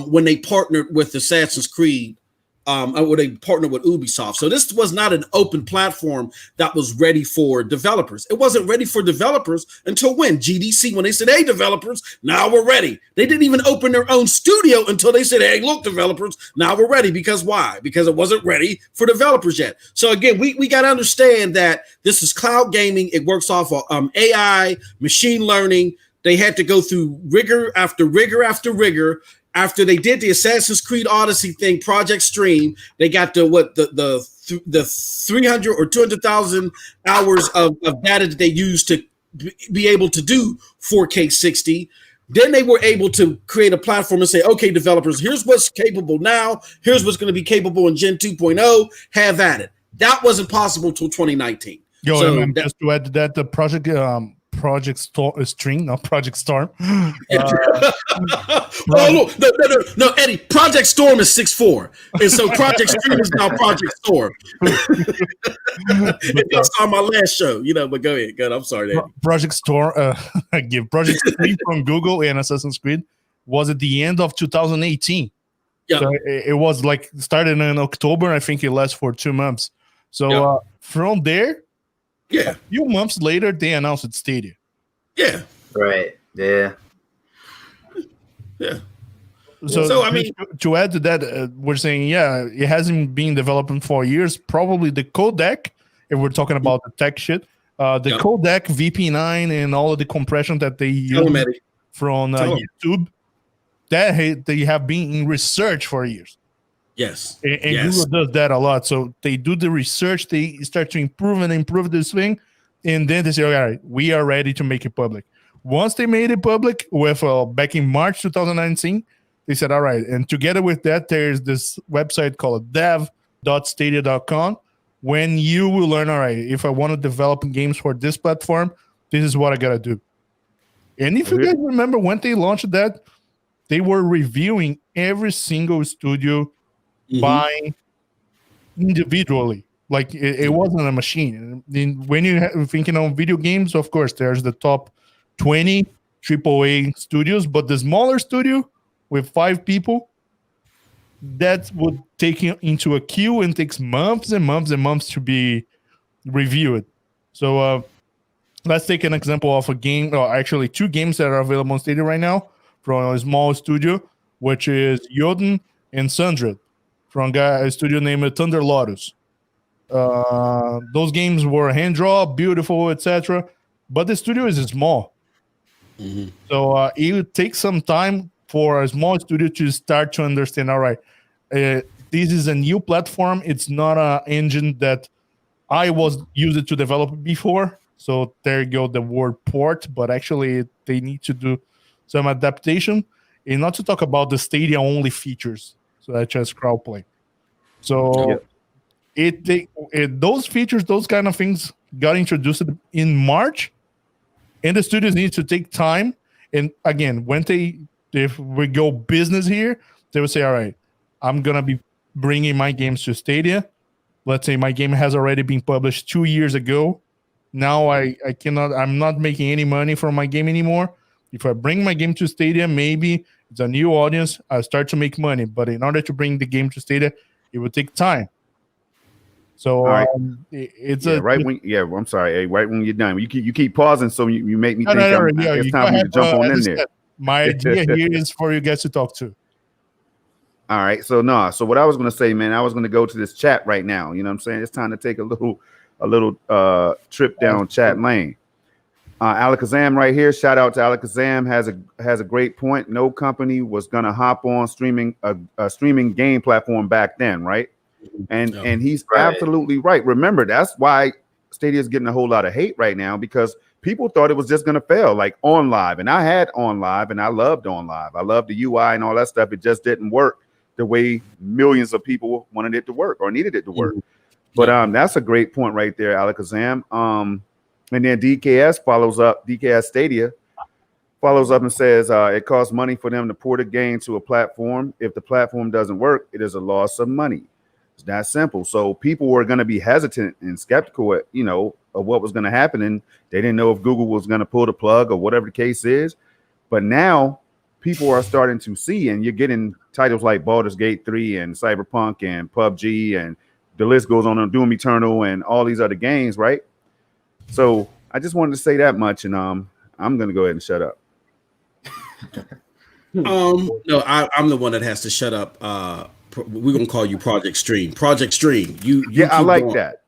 when they partnered with Assassin's Creed, or they partnered with Ubisoft. So this was not an open platform that was ready for developers. It wasn't ready for developers until when? GDC, when they said, hey, developers, now we're ready. They didn't even open their own studio until they said, hey, look, developers, now we're ready. Because why? Because it wasn't ready for developers yet. So again, we got to understand that this is cloud gaming. It works off of AI, machine learning. They had to go through rigor after rigor after rigor. After they did the Assassin's Creed Odyssey thing, Project Stream, they got the 300 or 200,000 hours of data that they used to be able to do 4K 60. Then they were able to create a platform and say, okay, developers, here's what's capable now. Here's what's going to be capable in Gen 2.0. Have at it. That wasn't possible until 2019. Just to add to that, the Project Stream, not Project Storm. Oh, no, Eddie. Project Storm is 6'4", and so Project Stream is now Project Storm. That's on my last show, But go ahead. I'm sorry, Eddie. Project Storm. Project Stream from Google and Assassin's Creed was at the end of 2018. Yeah, so it was like started in October. I think it lasted for 2 months. So from there. Yeah. A few months later, they announced it's Stadia. Yeah. Right. Yeah. Yeah. So I mean, to add to that, we're saying, it hasn't been developing for years. Probably the codec, if we're talking about the tech shit, the codec, VP9, and all of the compression that they use from YouTube, that they have been in research for years. Yes. And Google does that a lot. So they do the research, they start to improve this thing, and then they say, all right, we are ready to make it public. Once they made it public with back in March 2019, they said, all right. And together with that, there's this website called dev.stadia.com. When you will learn, all right, if I want to develop games for this platform, this is what I got to do. And if you guys remember when they launched that, they were reviewing every single studio by individually, like it wasn't a machine. When you're thinking of video games, of course, there's the top 20 AAA studios, but the smaller studio with 5 people, that would take you into a queue and takes months and months and months to be reviewed. So let's take an example of a game, or actually 2 games that are available on Stadia right now from a small studio, which is Jotun and Sundred, from a studio named Thunder Lotus. Those games were hand drawn, beautiful, etc. But the studio is small. So it takes some time for a small studio to start to understand, all right, this is a new platform. It's not an engine that I was used to develop before. So there you go, the word port, but actually they need to do some adaptation, and not to talk about the Stadia only features, such as crowdplay. So those features, those kind of things got introduced in March, and the studios need to take time. And again, if we go business here, they will say, all right, I'm going to be bringing my games to Stadia. Let's say my game has already been published 2 years ago. Now I'm not making any money from my game anymore. If I bring my game to Stadia, maybe it's a new audience, I start to make money. But in order to bring the game to Stadia, it would take time. So it's right when I'm sorry, right when you're done, you keep pausing, so you make me think it's time for me to jump on in there. My idea here is for you guys to talk to. All right, so what I was going to say, man, I was going to go to this chat right now. You know what I'm saying? It's time to take a little trip down chat lane. Alakazam right here. Shout out to Alakazam. Has a great point. No company was gonna hop on streaming a streaming game platform back then, right? And he's absolutely right. Remember, that's why Stadia is getting a whole lot of hate right now, because people thought it was just gonna fail, like On Live. And I had On Live, and I loved On Live. I loved the UI and all that stuff. It just didn't work the way millions of people wanted it to work or needed it to work. But that's a great point right there, Alakazam. And then DKS Stadia follows up and says it costs money for them to port a game to a platform. If the platform doesn't work, it is a loss of money. It's that simple. So people were going to be hesitant and skeptical at, of what was going to happen. And they didn't know if Google was going to pull the plug or whatever the case is. But now people are starting to see, and you're getting titles like Baldur's Gate 3 and Cyberpunk and PUBG, and the list goes on, Doom Eternal and all these other games, right? So I just wanted to say that much, and I'm going to go ahead and shut up. No, I'm the one that has to shut up. We're gonna call you Project Stream. Project Stream. You I like going. That.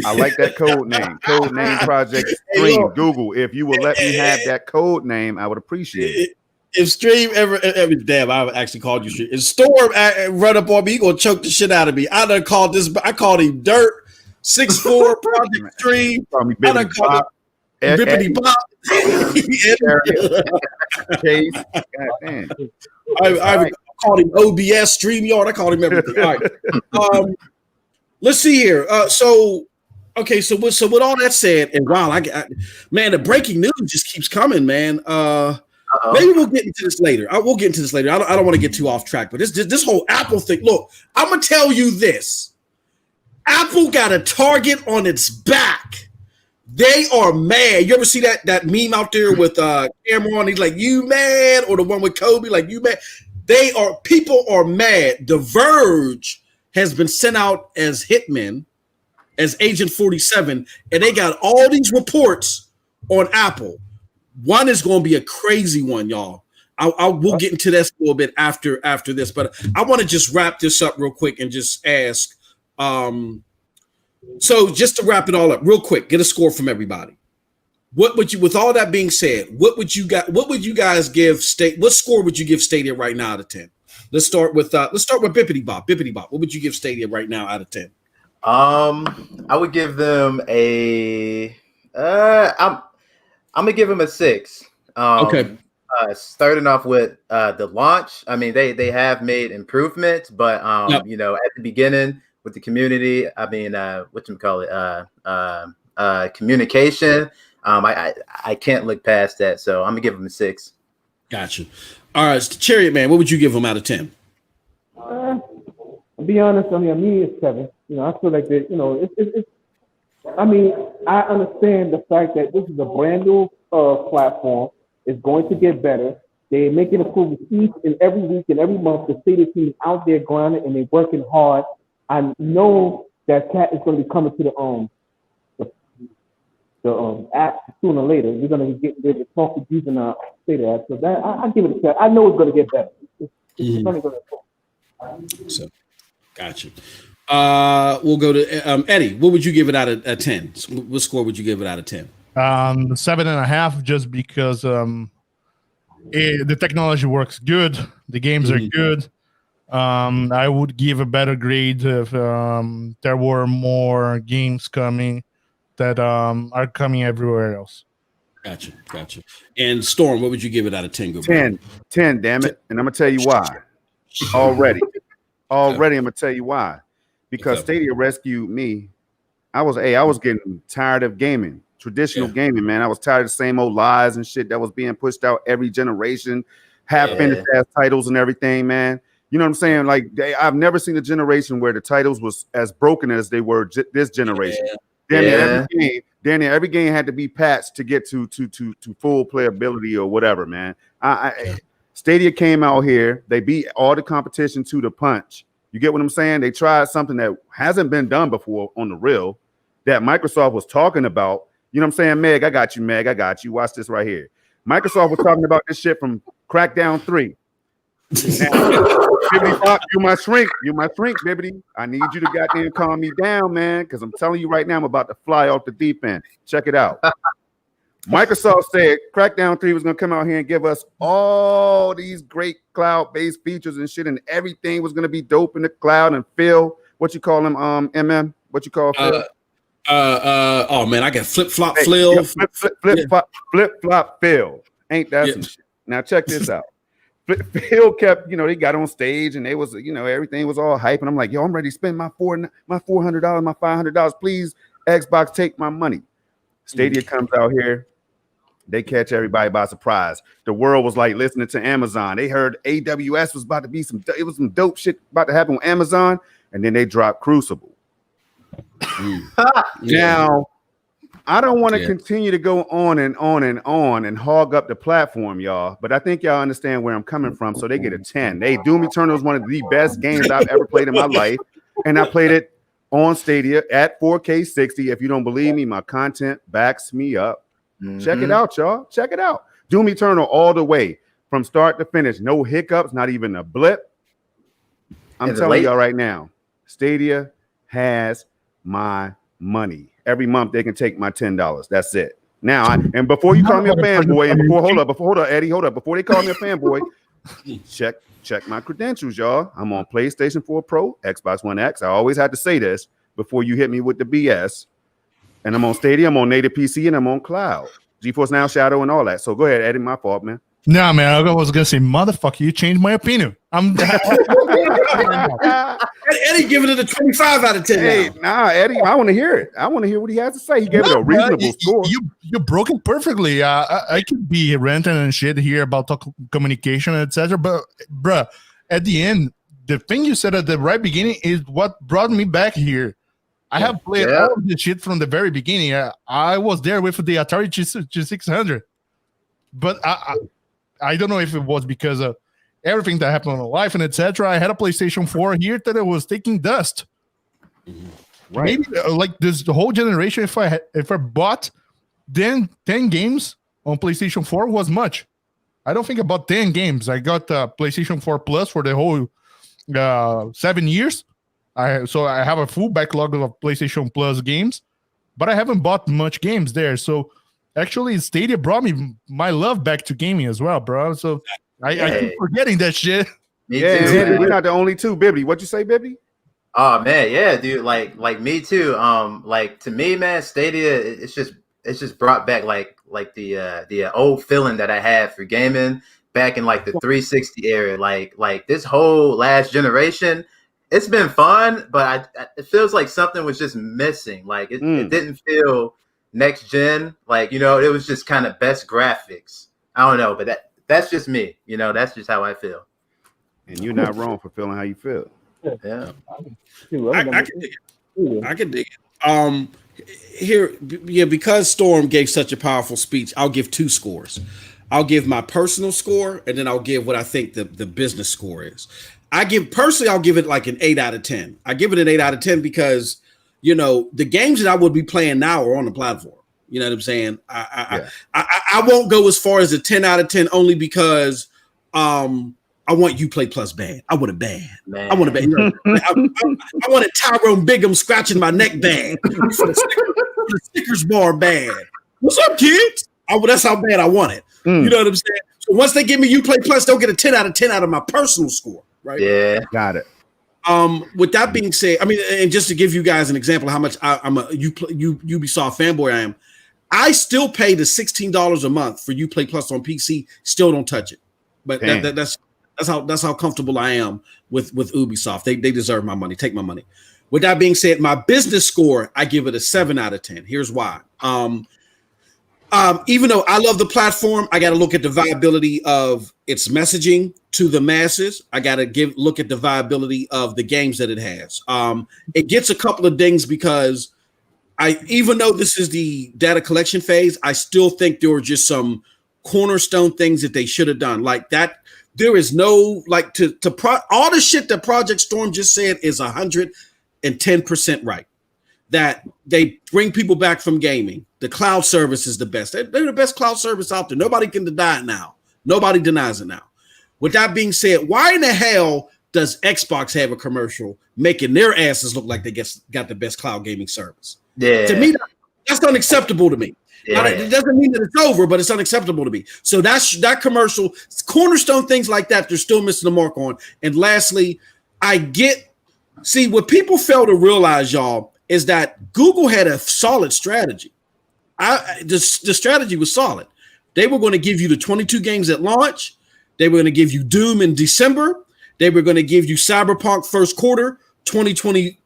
I like that code name. Code name Project Stream. Google, if you will let me have that code name, I would appreciate it. If Stream ever damn, I actually called you Stream. If Storm run up on me, he gonna choke the shit out of me. I done called this. I called him Dirt 6'4" Project Stream. I done called him Bippity Bop. Case. God damn. I called him OBS, StreamYard. I called him everything. All right. Let's see here. So with all that said, and wow, man, the breaking news just keeps coming, man. Maybe we'll get into this later. We'll get into this later. I don't want to get too off track, but this whole Apple thing. Look, I'm gonna tell you this: Apple got a target on its back. They are mad. You ever see that meme out there with Cameron? He's like, "You mad?" Or the one with Kobe, like, "You mad?" People are mad. The Verge has been sent out as hitmen, as Agent 47, and they got all these reports on Apple. One is going to be a crazy one, y'all. We'll get into this a little bit after this, but I want to just wrap this up real quick and just ask. So just to wrap it all up real quick, get a score from everybody. What would you, with all that being said, what would you guys give what score would you give Stadia right now out of 10? Let's start with Bippity Bop. Bippity Bop. What would you give Stadia right now out of 10? I would give them I'm gonna give them a 6. Okay. Starting off with the launch. I mean, they have made improvements, but at the beginning with the community, I mean, communication. I can't look past that, so I'm gonna give them a 6. Gotcha. All right, Chariot Man, what would you give them out of 10? To be honest, I mean, it's 7. I feel like that. It's. I mean, I understand the fact that this is a brand new platform. It's going to get better. They're making improvements each and every week and every month. The Stadia team is out there grinding and they're working hard. I know that Cat is going to be coming to the app sooner or later. We're going to get ready to talk to using our Stadia app. So that I give it a shot. I know it's going to get better. It's only going to. So, gotcha. We'll go to Eddie. What would you give it out of 10? What score would you give it out of 10? 7.5, just because the technology works good, the games are good. I would give a better grade if there were more games coming that are coming everywhere else. Gotcha. And Storm, what would you give it out of 10? 10, damn it. And I'm going to tell you why. Already, I'm going to tell you why. Because Stadia rescued me. I was getting tired of gaming, traditional gaming, man. I was tired of the same old lies and shit that was being pushed out every generation, half-finished ass titles and everything, man. You know what I'm saying? Like, I've never seen a generation where the titles was as broken as they were this generation. Every game had to be patched to get to full playability or whatever, man. Stadia came out here. They beat all the competition to the punch. You get what I'm saying? They tried something that hasn't been done before on the real that Microsoft was talking about. You know what I'm saying? Meg, I got you, Meg. I got you. Watch this right here. Microsoft was talking about this shit from Crackdown 3. Bibbidi Bop, you my shrink, Bibbidi. I need you to goddamn calm me down, man, because I'm telling you right now, I'm about to fly off the deep end. Check it out. Microsoft said Crackdown 3 was going to come out here and give us all these great cloud-based features and shit, and everything was going to be dope in the cloud. And Phil, what you call him, MM? What you call Phil? Oh man, I got flip-flop Phil. Yeah, flip-flop Phil. Ain't that some shit? Now check this out. Phil kept, they got on stage and they was, everything was all hype. And I'm like, yo, I'm ready to spend my $400, my $500. Please, Xbox, take my money. Stadia comes out here. They catch everybody by surprise. The world was like listening to Amazon. They heard AWS was about to be some dope shit about to happen with Amazon. and then they dropped Crucible. Now, I don't want to continue to go on and on and on and hog up the platform, y'all. But I think y'all understand where I'm coming from. So they get a 10. Doom Eternal is one of the best games I've ever played in my life. And I played it on Stadia at 4K 60. If you don't believe me, my content backs me up. Check it out, y'all. Check it out. Doom Eternal all the way from start to finish. No hiccups, not even a blip. I'm telling y'all right now, Stadia has my money. Every month they can take my $10. That's it. Now, and before you call me a fanboy, and hold up, Eddie, hold up. Before they call me a fanboy, check my credentials, y'all. I'm on PlayStation 4 Pro, Xbox One X. I always had to say this before you hit me with the BS. And I'm on Stadia, I'm on native PC, and I'm on cloud. GeForce Now, Shadow, and all that. So go ahead, Eddie. My fault, man. Nah, man, I was gonna say, motherfucker, you changed my opinion. I'm Eddie giving it a 25 out of 10. Hey, nah, Eddie, I want to hear it. I want to hear what he has to say. He gave it a reasonable score. You broke it perfectly. I could be ranting and shit here about communication, etc. But, bruh, at the end, the thing you said at the right beginning is what brought me back here. I have played all of this shit from the very beginning. I was there with the Atari G600, but I don't know if it was because of everything that happened in my life and etc. I had a PlayStation 4 here that it was taking dust. Right. Maybe like this the whole generation. If I bought 10 games on PlayStation 4 was much. I don't think about 10 games. I got PlayStation 4 Plus for the whole 7 years. So I have a full backlog of PlayStation Plus games, but I haven't bought much games there. So actually, Stadia brought me my love back to gaming as well, bro. So I keep forgetting that shit. Yeah, we're not the only two. Bibby, what you say, Bibby? Oh man, yeah, dude. Like me too. Like to me, man, Stadia, it's just brought back like the old feeling that I had for gaming back in like the 360 era. Like this whole last generation. It's been fun, but it feels like something was just missing. Like it didn't feel next gen. Like, it was just kind of best graphics. I don't know, but that's just me. That's just how I feel. And you're not wrong for feeling how you feel. Yeah. I can dig it. I can dig it. Because Storm gave such a powerful speech, I'll give 2 scores. I'll give my personal score, and then I'll give what I think the business score is. I'll give it like an 8 out of 10. I give it an 8 out of 10 because, the games that I would be playing now are on the platform. You know what I'm saying? I won't go as far as a 10 out of 10 only because I want Uplay Plus bad. I want it bad. Man. I want it bad. I want it Tyrone Bigham scratching my neck bad. For the Snickers bar bad. What's up, kids? That's how bad I want it. You know what I'm saying? So once they give me Uplay Plus, they'll get a 10 out of 10 out of my personal score. Right. Yeah. Got it. With that being said, I mean, and just to give you guys an example of how much I'm a Ubisoft fanboy I am, I still pay the $16 a month for Uplay Plus on PC. Still don't touch it. But that's how comfortable I am with Ubisoft. They deserve my money. Take my money. With that being said, my business score, I give it a 7 out of 10. Here's why. Even though I love the platform, I got to look at the viability of its messaging to the masses. I got to look at the viability of the games that it has. It gets a couple of dings because even though this is the data collection phase, I still think there were just some cornerstone things that they should have done. Like that, there is no all the shit that Project Storm just said is 110% right. That they bring people back from gaming. The cloud service is the best. They're the best cloud service out there. Nobody can deny it now. Nobody denies it now. With that being said, why in the hell does Xbox have a commercial making their asses look like they got the best cloud gaming service? Yeah. To me, that's unacceptable to me. Yeah. It doesn't mean that it's over, but it's unacceptable to me. So that commercial, cornerstone things like that, they're still missing the mark on. And lastly, what people fail to realize, y'all, is that Google had a solid strategy. The strategy was solid. They were going to give you the 22 games at launch. They were going to give you Doom in December. They were going to give you Cyberpunk first quarter 2020.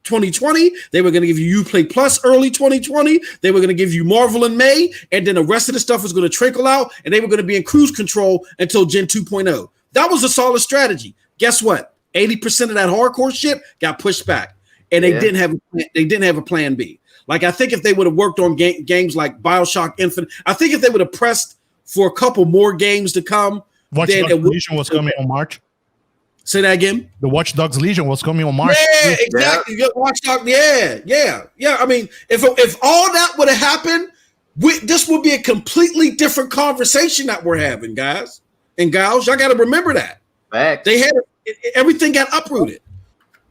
They were going to give you Uplay Plus early 2020. They were going to give you Marvel in May. And then the rest of the stuff was going to trickle out. And they were going to be in cruise control until Gen 2.0. That was a solid strategy. Guess what? 80% of that hardcore shit got pushed back. and they didn't have a plan B. Like I think if they would have worked on games like BioShock Infinite, I think if they would have pressed for a couple more games to come, Watch Dogs Legion was coming on March. Say that again. The Watch Dogs Legion was coming on March. Yeah, exactly. Yeah. Watch Dogs. Yeah. I mean, if all that would have happened, this would be a completely different conversation that we're having, guys and gals. Y'all got to remember that. Facts. They had everything got uprooted.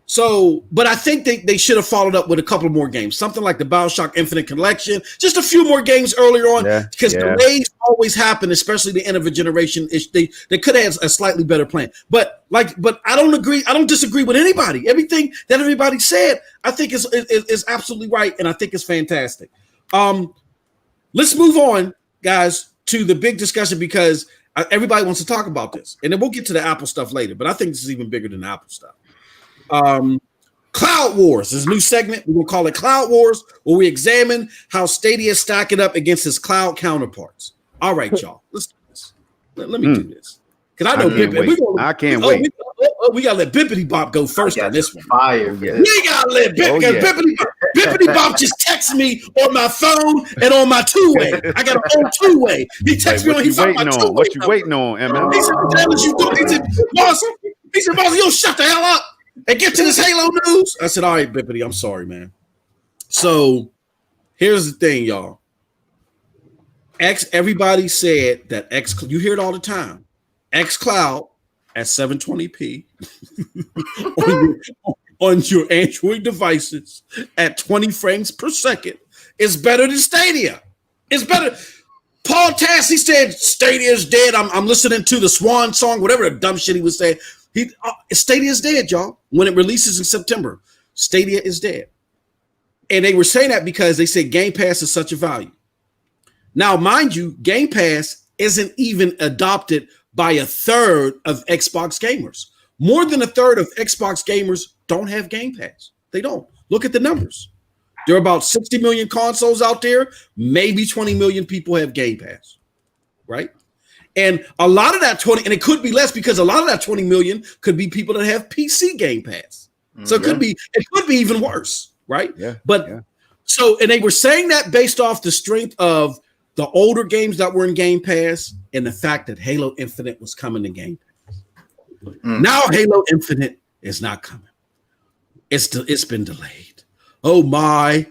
So, but I think they should have followed up with a couple more games, something like the BioShock Infinite Collection, just a few more games earlier on, because delays always happen, especially the end of a generation. They could have a slightly better plan, but I don't agree. I don't disagree with anybody. Everything that everybody said, I think is absolutely right, and I think it's fantastic. Let's move on, guys, to the big discussion because everybody wants to talk about this, and then we'll get to the Apple stuff later. But I think this is even bigger than the Apple stuff. Cloud Wars is a new segment. We're gonna call it Cloud Wars, where we examine how Stadia is stacking up against its cloud counterparts. All right, y'all, let's do this. Let me do this because I know I can't wait. We gotta let Bippity Bop go first on this one. Fire. We gotta let Bippity Bop just text me on my phone and on my two-way. I got an old two-way. He texts me on his phone. What you waiting on, MM? He said, "What the hell is you doing?" He said, "Boss, you shut the hell up and get to this Halo news." I said, "All right, Bippity, I'm sorry, man." So here's the thing, y'all. Everybody said that you hear it all the time. xCloud at 720p on your Android devices at 20 frames per second is better than Stadia. It's better. Paul Tassi said Stadia is dead. I'm listening to the Swan song, whatever the dumb shit he was saying. Stadia is dead, y'all. When it releases in September, Stadia is dead. And they were saying that because they said Game Pass is such a value. Now, mind you, Game Pass isn't even adopted by a third of Xbox gamers. More than a third of Xbox gamers don't have Game Pass. They don't. Look at the numbers. There are about 60 million consoles out there. Maybe 20 million people have Game Pass, right? And a lot of that 20, and it could be less because a lot of that 20 million could be people that have PC Game Pass. So it could be even worse, right? So, and they were saying that based off the strength of the older games that were in Game Pass and the fact that Halo Infinite was coming to Game Pass. Now Halo Infinite is not coming. It's been delayed. Oh my.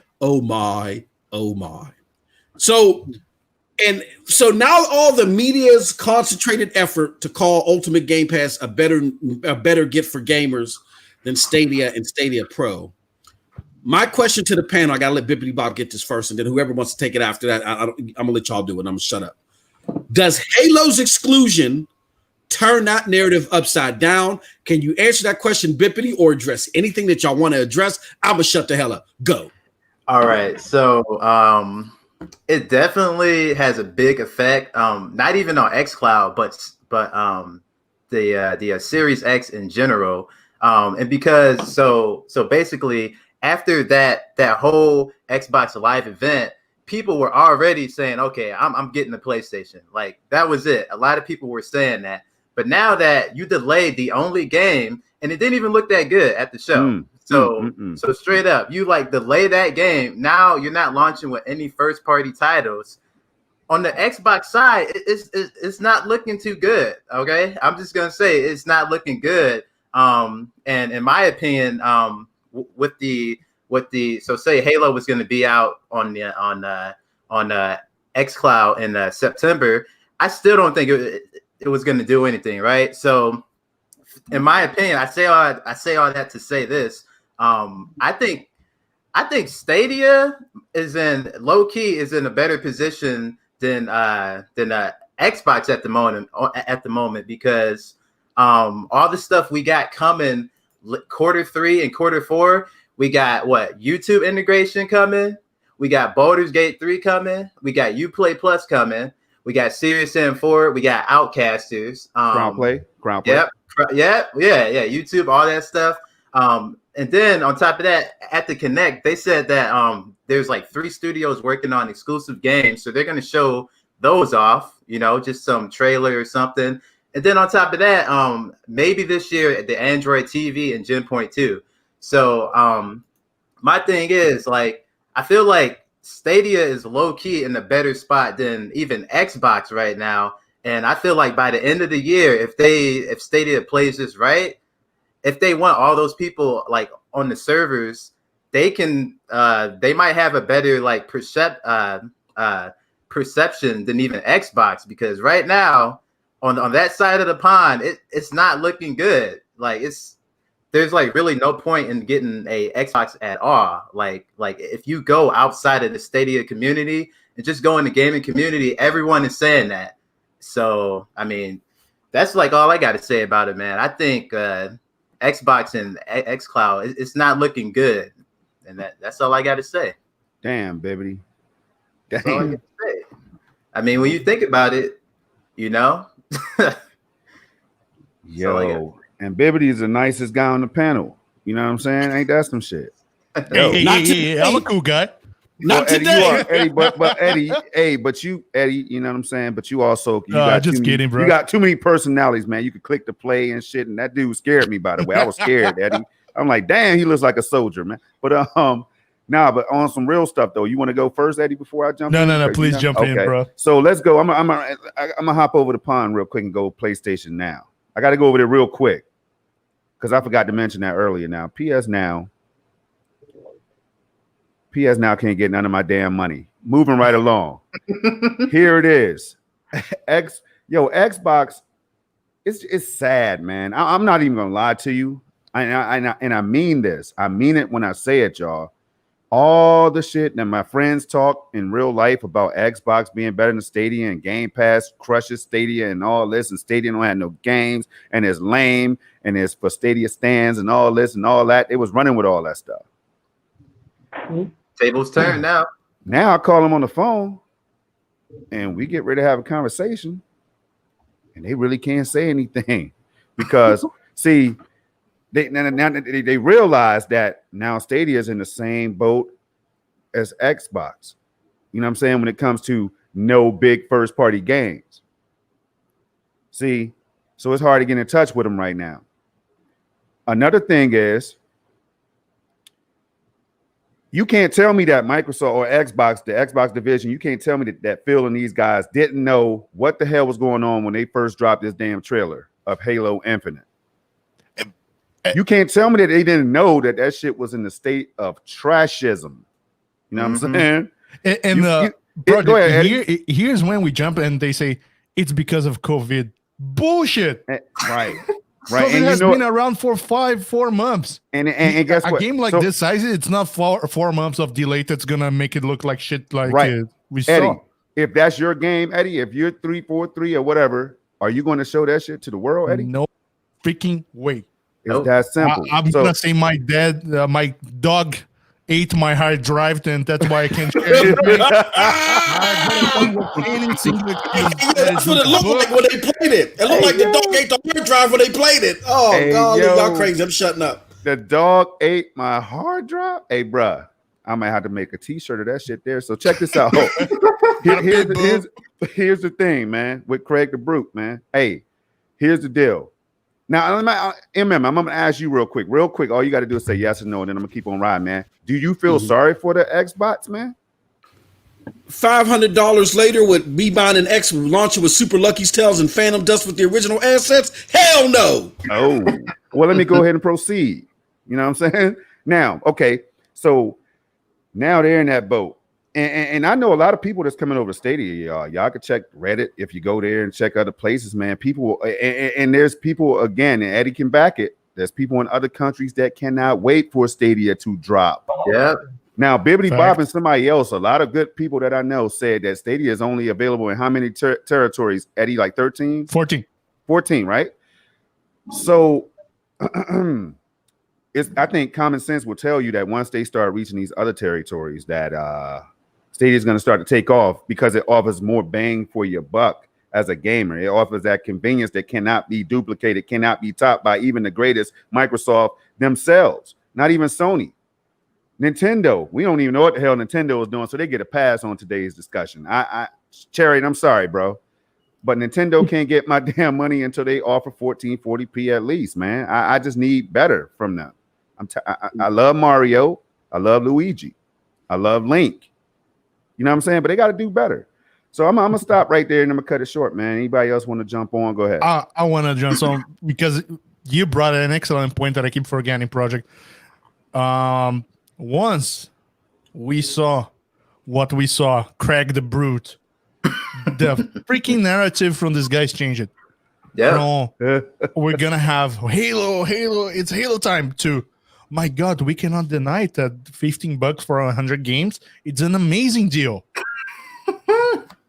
So now all the media's concentrated effort to call Ultimate Game Pass a better gift for gamers than Stadia and Stadia Pro. My question to the panel, I gotta let Bippity Bob get this first, and then whoever wants to take it after that, I'm gonna let y'all do it. I'm gonna shut up. Does Halo's exclusion turn that narrative upside down? Can you answer that question, Bippity, or address anything that y'all want to address? I'm gonna shut the hell up. Go. All right. So it definitely has a big effect. Not even on xCloud, but the Series X in general. And because so basically after that whole Xbox Live event, people were already saying, okay, I'm getting the PlayStation. Like that was it. A lot of people were saying that. But now that you delayed the only game, and it didn't even look that good at the show. So straight up, you like delay that game. Now you're not launching with any first party titles. On the Xbox side, it's not looking too good. Okay, I'm just gonna say it's not looking good. And in my opinion, with the so say Halo was going to be out on xCloud in September, I still don't think it was going to do anything, right? So, in my opinion, I say all that to say this. I think Stadia is in a better position than Xbox at the moment because all the stuff we got coming Q3 and Q4, we got YouTube integration coming, we got Baldur's Gate 3 coming, we got Uplay Plus coming, we got Serious Sam 4, we got Outcasters, Ground Play. Yeah, YouTube, all that stuff. And then on top of that, at the Connect, they said that there's like 3 studios working on exclusive games, so they're going to show those off, just some trailer or something. And then on top of that, maybe this year the Android TV and Gen Point 2. So my thing is like I feel like Stadia is low key in a better spot than even Xbox right now. And I feel like by the end of the year, if Stadia plays this right, if they want all those people like on the servers, they might have a better like perception than even Xbox, because right now on that side of the pond, it's not looking good. Like there's like really no point in getting a Xbox at all. Like if you go outside of the Stadia community and just go in the gaming community, everyone is saying that. So I mean, that's like all I got to say about it, man. I think Xbox and xCloud, it's not looking good, and that's all I got to say. Damn, baby. That's all I got to say. I mean, when you think about it, you know. Yo, and Bibbity is the nicest guy on the panel. You know what I'm saying? Ain't that some shit? Hey, I'm a cool guy. Not Eddie, today. you are, Eddie, but Eddie, hey, but you, Eddie, you know what I'm saying? But you also, you got just kidding, bro. You got too many personalities, man. You could click the play and shit, and that dude scared me, by the way. I was scared, Eddie. I'm like, damn, he looks like a soldier, man. But but on some real stuff though, you want to go first, Eddie, before I jump in? No, please jump in, bro. So let's go. I'm gonna hop over the pond real quick and go PlayStation Now. I got to go over there real quick because I forgot to mention that earlier. Now, PS Now can't get none of my damn money. Moving right along. Here it is. Xbox. It's sad, man. I'm not even gonna lie to you. And I mean this. I mean it when I say it, y'all. All the shit that my friends talk in real life about Xbox being better than Stadia and Game Pass crushes Stadia and all this, and Stadia don't have no games and it's lame and it's for Stadia stands and all this and all that. It was running with all that stuff. Tables turn now. Now I call them on the phone and we get ready to have a conversation and they really can't say anything because see, They realize that now Stadia is in the same boat as Xbox. You know what I'm saying? When it comes to no big first party games. See, so it's hard to get in touch with them right now. Another thing is, you can't tell me that Microsoft or Xbox, the Xbox division, you can't tell me that Phil and these guys didn't know what the hell was going on when they first dropped this damn trailer of Halo Infinite. You can't tell me that they didn't know that shit was in the state of trashism. You know what I'm saying? Go ahead, here's when we jump and they say it's because of COVID. Bullshit. Right. COVID and has been around for 4 months. And guess what? A game like this size, it's not 4 months of delay that's gonna make it look like shit. Like we Eddie, saw. if that's your game, Eddie, if you're 343 or whatever, are you going to show that shit to the world, Eddie? No freaking way. It's that simple. I'm gonna say my dog ate my hard drive, and that's why I can't share it. That's what it looked like when they played it. It looked like the dog ate the hard drive when they played it. Oh, God, y'all crazy. I'm shutting up. The dog ate my hard drive? Hey, bruh, I might have to make a t-shirt of that shit there. So check this out. Here's the thing, man, with Craig the Brute, man. Hey, here's the deal. Now, I'm going to ask you real quick. All you got to do is say yes or no, and then I'm going to keep on riding, man. Do you feel sorry for the Xbox, man? $500 later with me buying an X launcher with Super Lucky's Tales and Phantom Dust with the original assets? Hell no. Oh, well, let me go ahead and proceed. You know what I'm saying? Now, okay, so now they're in that boat. And I know a lot of people that's coming over to Stadia, y'all could check Reddit if you go there and check other places, man. People and there's people again, and Eddie can back it. There's people in other countries that cannot wait for Stadia to drop. Yeah. Now, Bibbity Bob and somebody else, a lot of good people that I know said that Stadia is only available in how many territories, Eddie? Like 13? 14. 14, right? So I think common sense will tell you that once they start reaching these other territories that Stadia is going to start to take off because it offers more bang for your buck as a gamer. It offers that convenience that cannot be duplicated, cannot be topped by even the greatest Microsoft themselves, not even Sony. Nintendo, we don't even know what the hell Nintendo is doing, so they get a pass on today's discussion. Chariot, I'm sorry, bro, but Nintendo can't get my damn money until they offer 1440p at least, man. I just need better from them. I love Mario. I love Luigi. I love Link. You know what I'm saying? But they got to do better. So I'm gonna stop right there and I'm gonna cut it short, man. Anybody else want to jump on? Go ahead. I want to jump on because you brought an excellent point that I keep forgetting, Project. Once we saw what we saw, Craig the Brute, the freaking narrative from this guy's changed. Yeah. We're gonna have Halo, it's Halo time too. My God, we cannot deny it that $15 for 100 games. It's an amazing deal.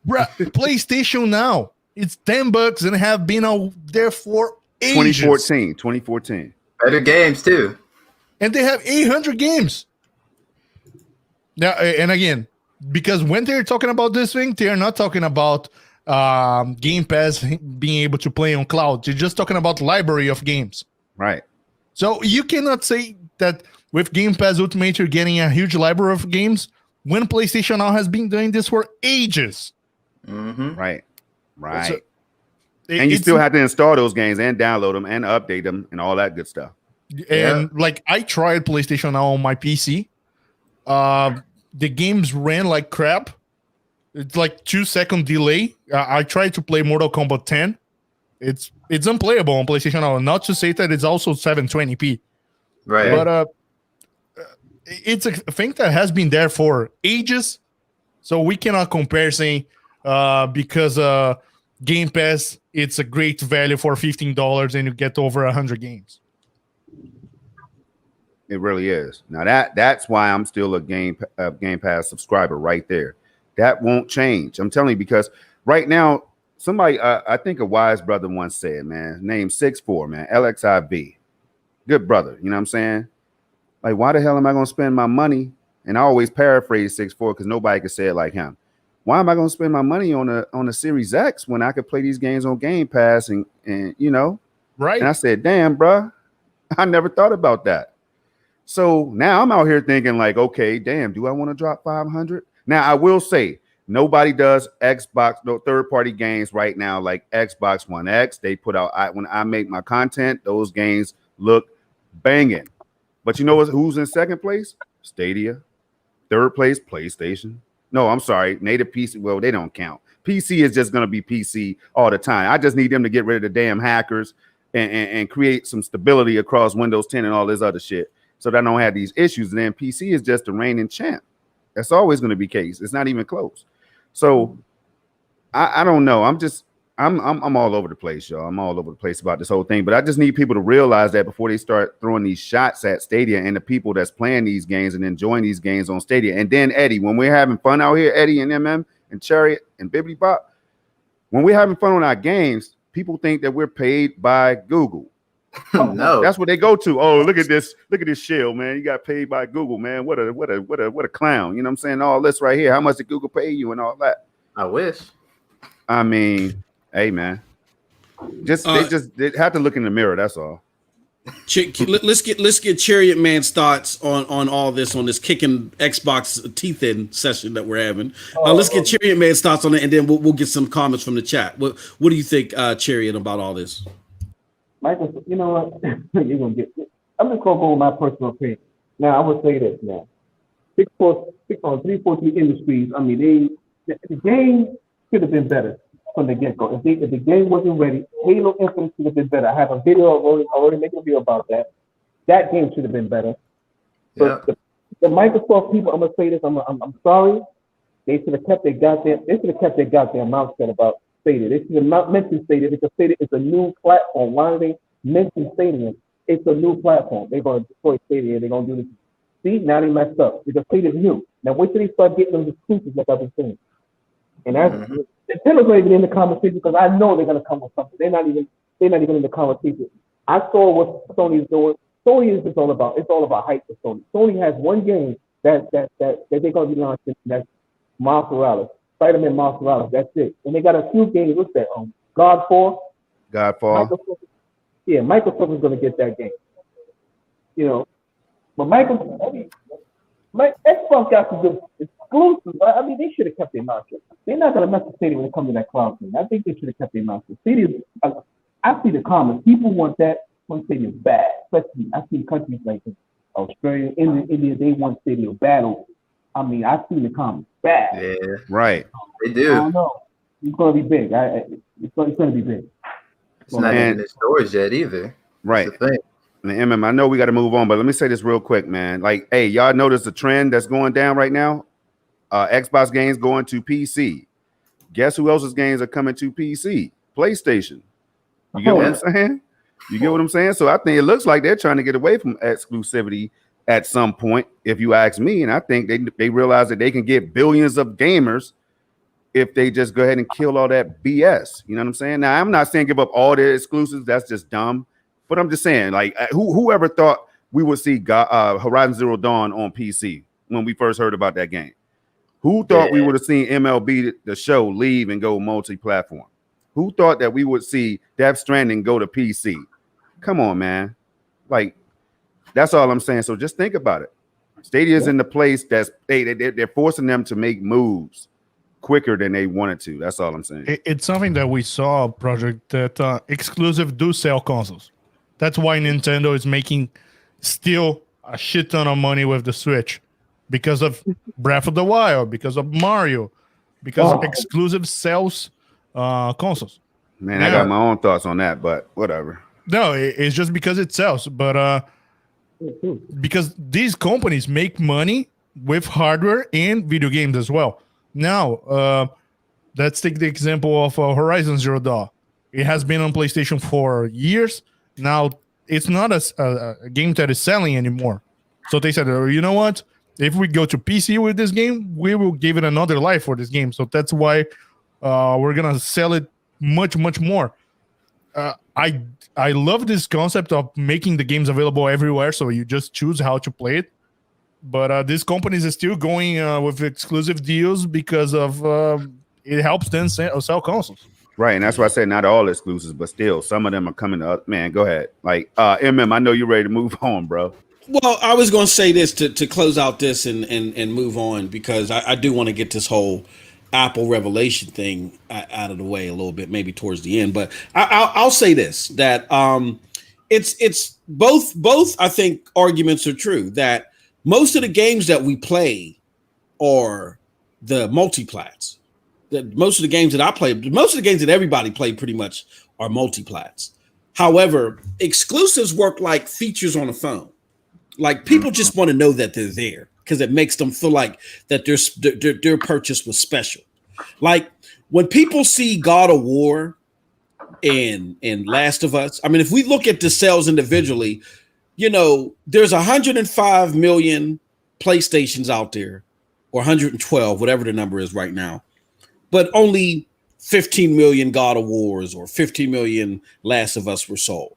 Bruh, PlayStation now, it's $10 and have been out there for ages. 2014. Better games too. And they have 800 games. Now, and again, because when they're talking about this thing, they're not talking about Game Pass being able to play on cloud. They're just talking about library of games. Right. So you cannot say that with Game Pass Ultimate, you're getting a huge library of games when PlayStation now has been doing this for ages. Mm-hmm. Right. So, and you still have to install those games and download them and update them and all that good stuff. And like I tried PlayStation now on my PC. The games ran like crap. It's like 2-second delay. I tried to play Mortal Kombat 10. It's unplayable on PlayStation now. Not to say that it's also 720p. Right. But it's a thing that has been there for ages. So we cannot compare saying because Game Pass, it's a great value for $15 and you get over 100 games. It really is. Now that's why I'm still a Game Pass subscriber right there. That won't change. I'm telling you, because right now, somebody, I think a wise brother once said, man, name 6'4", man, LXIV. Good brother. You know what I'm saying? Like, why the hell am I going to spend my money? And I always paraphrase 6'4" because nobody can say it like him. Why am I going to spend my money on a Series X when I could play these games on Game Pass and you know? Right. And I said, damn, bro, I never thought about that. So now I'm out here thinking like, okay, damn, do I want to drop 500? Now I will say nobody does Xbox, no third-party games right now like Xbox One X. They put out when I make my content, those games look banging. But you know who's in second place? Stadia. Third place, PlayStation. No, I'm sorry, native PC. Well, they don't count. PC is just gonna be PC all the time. I just need them to get rid of the damn hackers and create some stability across Windows 10 and all this other shit, so that I don't have these issues. And then PC is just the reigning champ. That's always going to be the case. It's not even close. So I don't know. I'm all over the place, y'all. I'm all over the place about this whole thing. But I just need people to realize that before they start throwing these shots at Stadia and the people that's playing these games and enjoying these games on Stadia. And then Eddie, when we're having fun out here, Eddie and MM and Chariot and Bibbidi Bop, when we're having fun on our games, people think that we're paid by Google. No, that's what they go to. Oh, look at this shell, man. You got paid by Google, man. What a clown. You know what I'm saying? All this right here. How much did Google pay you and all that? I wish. I mean, hey, man. They have to look in the mirror. That's all. Let's get Chariot Man's thoughts on all this, on this kicking Xbox teeth in session that we're having. Let's get Chariot Man's thoughts on it, and then we'll get some comments from the chat. What do you think, Chariot, about all this? Michael, you know what? You're gonna get. I'm just gonna go with my personal opinion. Now, I would say this now. 343 Industries. I mean, the game should have been better from the get-go. If the game wasn't ready, Halo Infinite should have been better. I have a video already making a video about that. That game should have been better. So Yeah. the Microsoft people, I'm gonna say this. I'm sorry. They should have kept their goddamn mouth shut about Stadia. They should have not mentioned Stadia because Stadia is a new platform. Why are they mentioning Stadia? It's a new platform. They're going to destroy Stadia. They're going to do this. See, now they messed up because Stadia is new. Now wait till they start getting those exclusives like I've been saying. And that's Nintendo's not even in the conversation because I know they're going to come with something. They're not even in the conversation. I saw what Sony's doing. Sony is just all about. It's all about hype for Sony. Sony has one game that they're going to be launching. That's Miles Morales. Spider-Man Miles Morales. That's it. And they got a few games. What's that? Godfall. Microsoft is going to get that game. You know, but Xbox got some good exclusives. I mean, they should have kept their mouth shut. They're not going to mess with Stadia when it comes to that cloud thing. I think they should have kept their mouth shut. Stadia, I see the comments. People want that when Stadia is bad. Especially, I see countries like Australia, India, they want Stadia battle. I mean, I've seen the comments bad. Yeah, Right. they I do. don't know. It's gonna be big. It's gonna be big. It's not even in stores yet either. Right. That's the thing. And MM, I know we got to move on, but let me say this real quick, man. Like, hey, y'all notice the trend that's going down right now? Xbox games going to PC. Guess who else's games are coming to PC? PlayStation. You get what I'm saying? You get what I'm saying? So I think it looks like they're trying to get away from exclusivity at some point, if you ask me. And I think they realize that they can get billions of gamers if they just go ahead and kill all that BS. You know what I'm saying? Now, I'm not saying give up all their exclusives. That's just dumb. But I'm just saying, like, whoever thought we would see Horizon Zero Dawn on PC when we first heard about that game? Who thought we would have seen MLB the show leave and go multi-platform? Who thought that we would see Death Stranding go to PC? Come on, man. Like, that's all I'm saying. So just think about it. Stadia's in the place that's they're forcing them to make moves quicker than they wanted to. That's all I'm saying. It's something that we saw, Projekt, that exclusive do sell consoles. That's why Nintendo is making still a shit ton of money with the Switch because of Breath of the Wild, because of Mario, because exclusive sells consoles. Man, I got my own thoughts on that, but whatever. No, it's just because it sells. But because these companies make money with hardware and video games as well. Now, let's take the example of Horizon Zero Dawn. It has been on PlayStation for years. Now, it's not a game that is selling anymore. So they said, you know what? If we go to PC with this game, we will give it another life for this game. So that's why we're going to sell it much, much more. I love this concept of making the games available everywhere, so you just choose how to play it. But these companies are still going with exclusive deals because of it helps them sell consoles. Right, and that's why I said not all exclusives, but still, some of them are coming up. Man, go ahead. Like, MM, I know you're ready to move on, bro. Well, I was going to say this to close out this and move on, because I do want to get this whole Apple revelation thing out of the way a little bit, maybe towards the end. But I'll say this, that it's both. I think arguments are true that most of the games that we play are the multiplats. Most of the games that I play, most of the games that everybody play pretty much are multiplats. However, exclusives work like features on a phone. Like, people just want to know that they're there because it makes them feel like that their purchase was special. Like, when people see God of War and Last of Us, I mean, if we look at the sales individually, you know, there's 105 million PlayStations out there, or 112, whatever the number is right now, but only 15 million God of Wars or 15 million Last of Us were sold.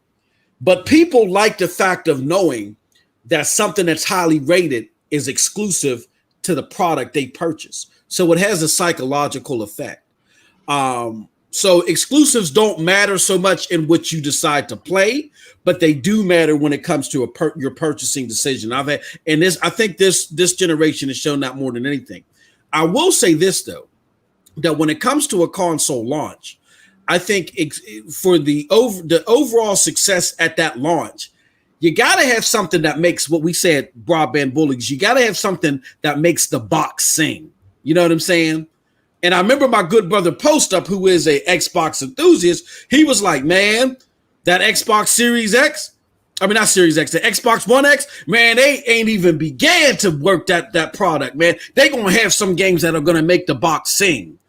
But people like the fact of knowing that something that's highly rated is exclusive to the product they purchase. So it has a psychological effect. So exclusives don't matter so much in what you decide to play, but they do matter when it comes to your purchasing decision. I think this generation has shown that more than anything. I will say this, though, that when it comes to a console launch, I think for the overall success at that launch, you got to have something that makes what we said, broadband bullies. You got to have something that makes the box sing. You know what I'm saying? And I remember my good brother Post Up, who is a Xbox enthusiast. He was like, man, that Xbox Series X, I mean, not Series X, the Xbox One X, man, they ain't even began to work that product, man. They going to have some games that are going to make the box sing.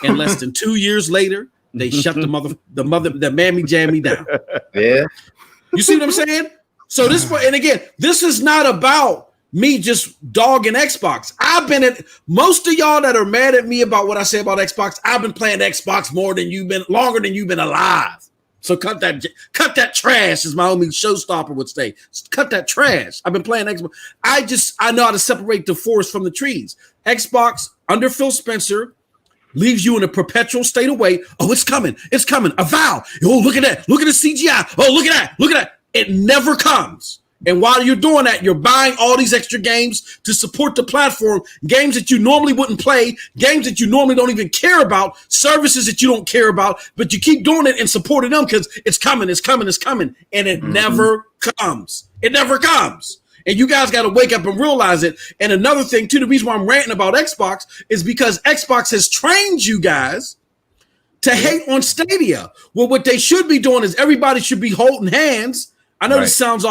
And less than 2 years later, they shut the mammy jammy down. Yeah. You see what I'm saying? So this is not about me just dogging Xbox. I've been at most of y'all that are mad at me about what I say about Xbox. I've been playing Xbox longer than you've been alive. So cut that trash, as my homie Showstopper would say. Cut that trash. I've been playing Xbox. I know how to separate the forest from the trees. Xbox under Phil Spencer leaves you in a perpetual state of wait. Oh, it's coming. It's coming. A vow. Oh, look at that. Look at the CGI. Oh, look at that. Look at that. It never comes. And while you're doing that, you're buying all these extra games to support the platform, games that you normally wouldn't play, games that you normally don't even care about, services that you don't care about, but you keep doing it and supporting them because it's coming, it's coming, it's coming. And it never comes. It never comes. And you guys got to wake up and realize it. And another thing, too, the reason why I'm ranting about Xbox is because Xbox has trained you guys to hate on Stadia. Well, what they should be doing is everybody should be holding hands. I know this sounds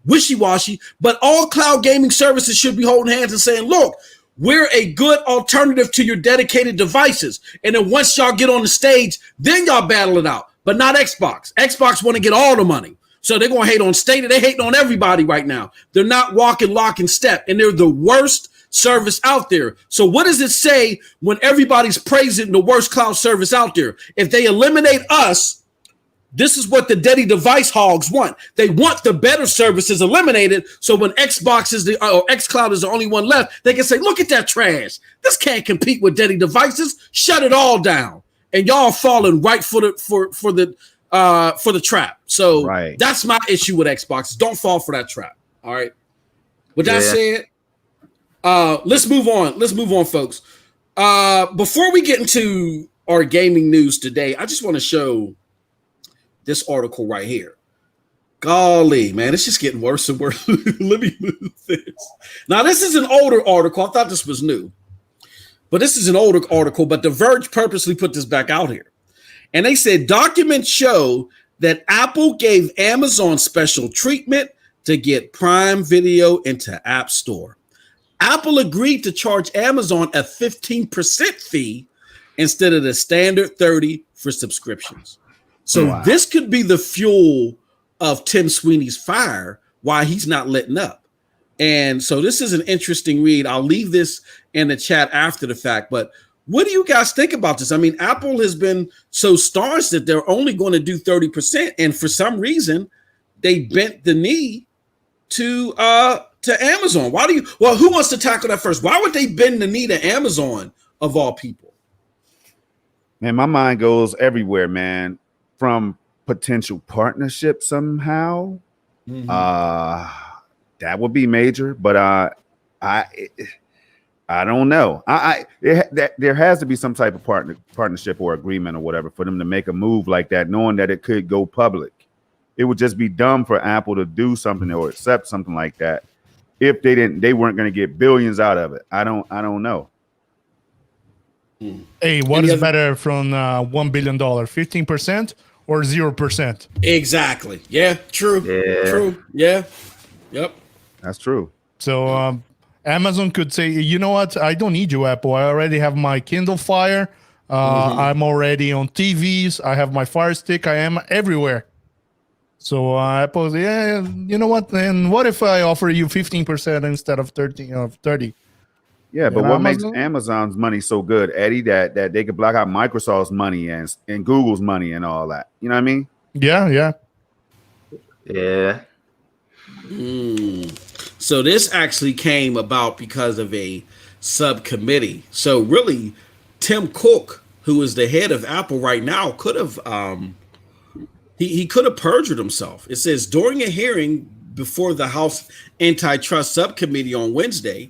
wishy-washy, but all cloud gaming services should be holding hands and saying, look, we're a good alternative to your dedicated devices. And then once y'all get on the stage, then y'all battle it out. But not Xbox. Xbox want to get all the money. So they're going to hate on Stadia. They're hating on everybody right now. They're not walking lock and step. And they're the worst service out there. So what does it say when everybody's praising the worst cloud service out there? If they eliminate us, this is what the daddy device hogs want. They want the better services eliminated. So when Xbox is or xCloud is the only one left, they can say, look at that trash. This can't compete with daddy devices. Shut it all down. And y'all falling right for the trap. So that's my issue with Xbox. Don't fall for that trap. All right. With that said, let's move on. Let's move on, folks. Before we get into our gaming news today, I just want to show this article right here. Golly, man, it's just getting worse and worse. Let me move this. Now, this is an older article. I thought this was new, but this is an older article, but The Verge purposely put this back out here. And they said documents show that Apple gave Amazon special treatment to get Prime Video into App Store. Apple agreed to charge Amazon a 15% fee instead of the standard 30% for subscriptions. So this could be the fuel of Tim Sweeney's fire, why he's not letting up. And so this is an interesting read. I'll leave this in the chat after the fact, but what do you guys think about this? I mean, Apple has been so staunch that they're only going to do 30%. And for some reason, they bent the knee to Amazon. Who wants to tackle that first? Why would they bend the knee to Amazon of all people? Man, my mind goes everywhere, man. From potential partnership somehow. That would be major, but I don't know. There has to be some type of partnership or agreement or whatever for them to make a move like that, knowing that it could go public. It would just be dumb for Apple to do something or accept something like that if they weren't going to get billions out of it. I don't know. Hey, what is better from $1 billion? 15% or 0%? Exactly. Yeah. True. Yeah. True. Yeah. Yep. That's true. So Amazon could say, you know what? I don't need you, Apple. I already have my Kindle Fire. I'm already on TVs. I have my Fire Stick. I am everywhere. So Apple, you know what? And what if I offer you 15% instead of 30? Yeah, but what makes Amazon's money so good, Eddie, that they could block out Microsoft's money and Google's money and all that? You know what I mean? Yeah. So this actually came about because of a subcommittee. So really, Tim Cook, who is the head of Apple right now, could have he could have perjured himself. It says during a hearing before the House Antitrust Subcommittee on Wednesday,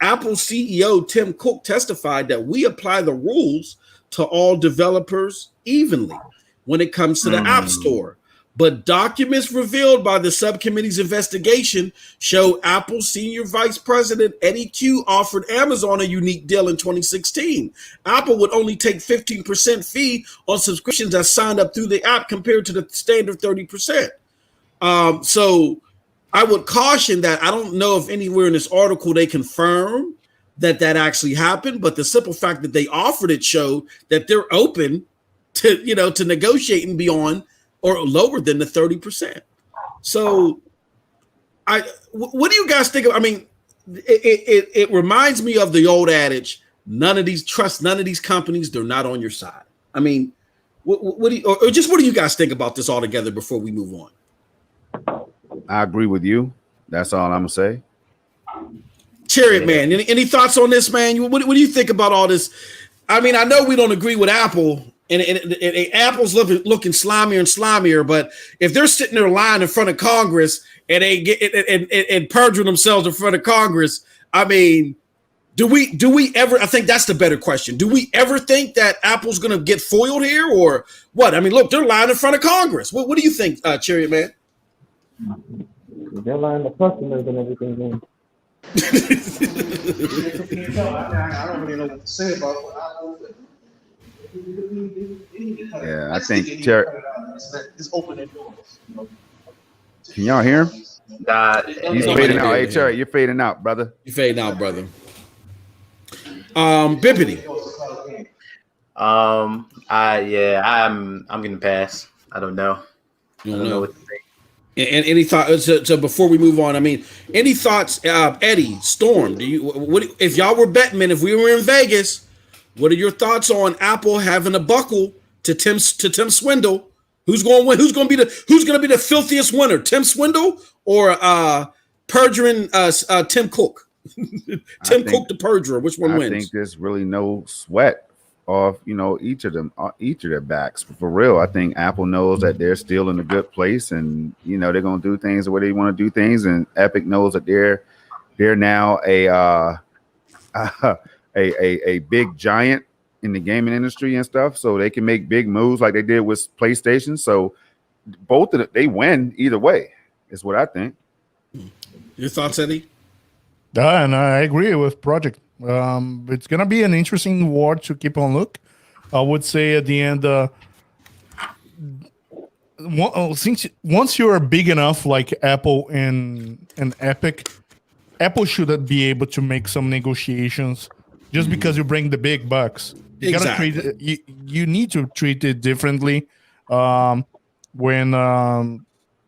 Apple CEO Tim Cook testified that we apply the rules to all developers evenly when it comes to the App Store. But documents revealed by the subcommittee's investigation show Apple Senior Vice President Eddie Q offered Amazon a unique deal in 2016. Apple would only take 15% fee on subscriptions that signed up through the app compared to the standard 30%. So I would caution that I don't know if anywhere in this article they confirm that actually happened, but the simple fact that they offered it showed that they're open to negotiating beyond or lower than the 30%. So what do you guys think of? I mean, it reminds me of the old adage, none of these companies, they're not on your side. I mean, what do you guys think about this altogether before we move on? I agree with you. That's all I'm gonna say. Chariot Man, any thoughts on this, man? What do you think about all this? I mean, I know we don't agree with Apple, and Apple's looking slimier and slimier. But if they're sitting there lying in front of Congress and they get and perjuring themselves in front of Congress, I mean, do we ever? I think that's the better question. Do we ever think that Apple's going to get foiled here, or what? I mean, look, they're lying in front of Congress. What do you think, Chariot Man? They're lying to customers and everything. Man. I don't really know what to say about what Yeah, I think it's opening doors. You know? Can y'all hear him? He's fading out. Hey, Cherry, you're fading out, brother. You fading out, brother. Bippity. I'm gonna pass. I don't know. I don't know what to think. And any thoughts? So before we move on, I mean, any thoughts, Eddie, Storm? What if y'all were betmen? If we were in Vegas, what are your thoughts on Apple having a buckle to Tim Swindle? Who's going to win? Who's going to be the filthiest winner? Tim Swindle or perjuring Tim Cook? Cook the perjurer. Which one wins? I think there's really no sweat of each of their backs for real. I think Apple knows that they're still in a good place, and they're gonna do things the way they want to do things, and Epic knows that they're now a big giant in the gaming industry and stuff, so they can make big moves like they did with PlayStation. So both of them, they win either way, is what I think. Your thoughts, Eddie? And I agree with Projekt. It's gonna be an interesting war to keep on look. I would say at the end, since once you're big enough like Apple and Epic, Apple should be able to make some negotiations just because you bring the big bucks. You gotta treat it, you need to treat it differently when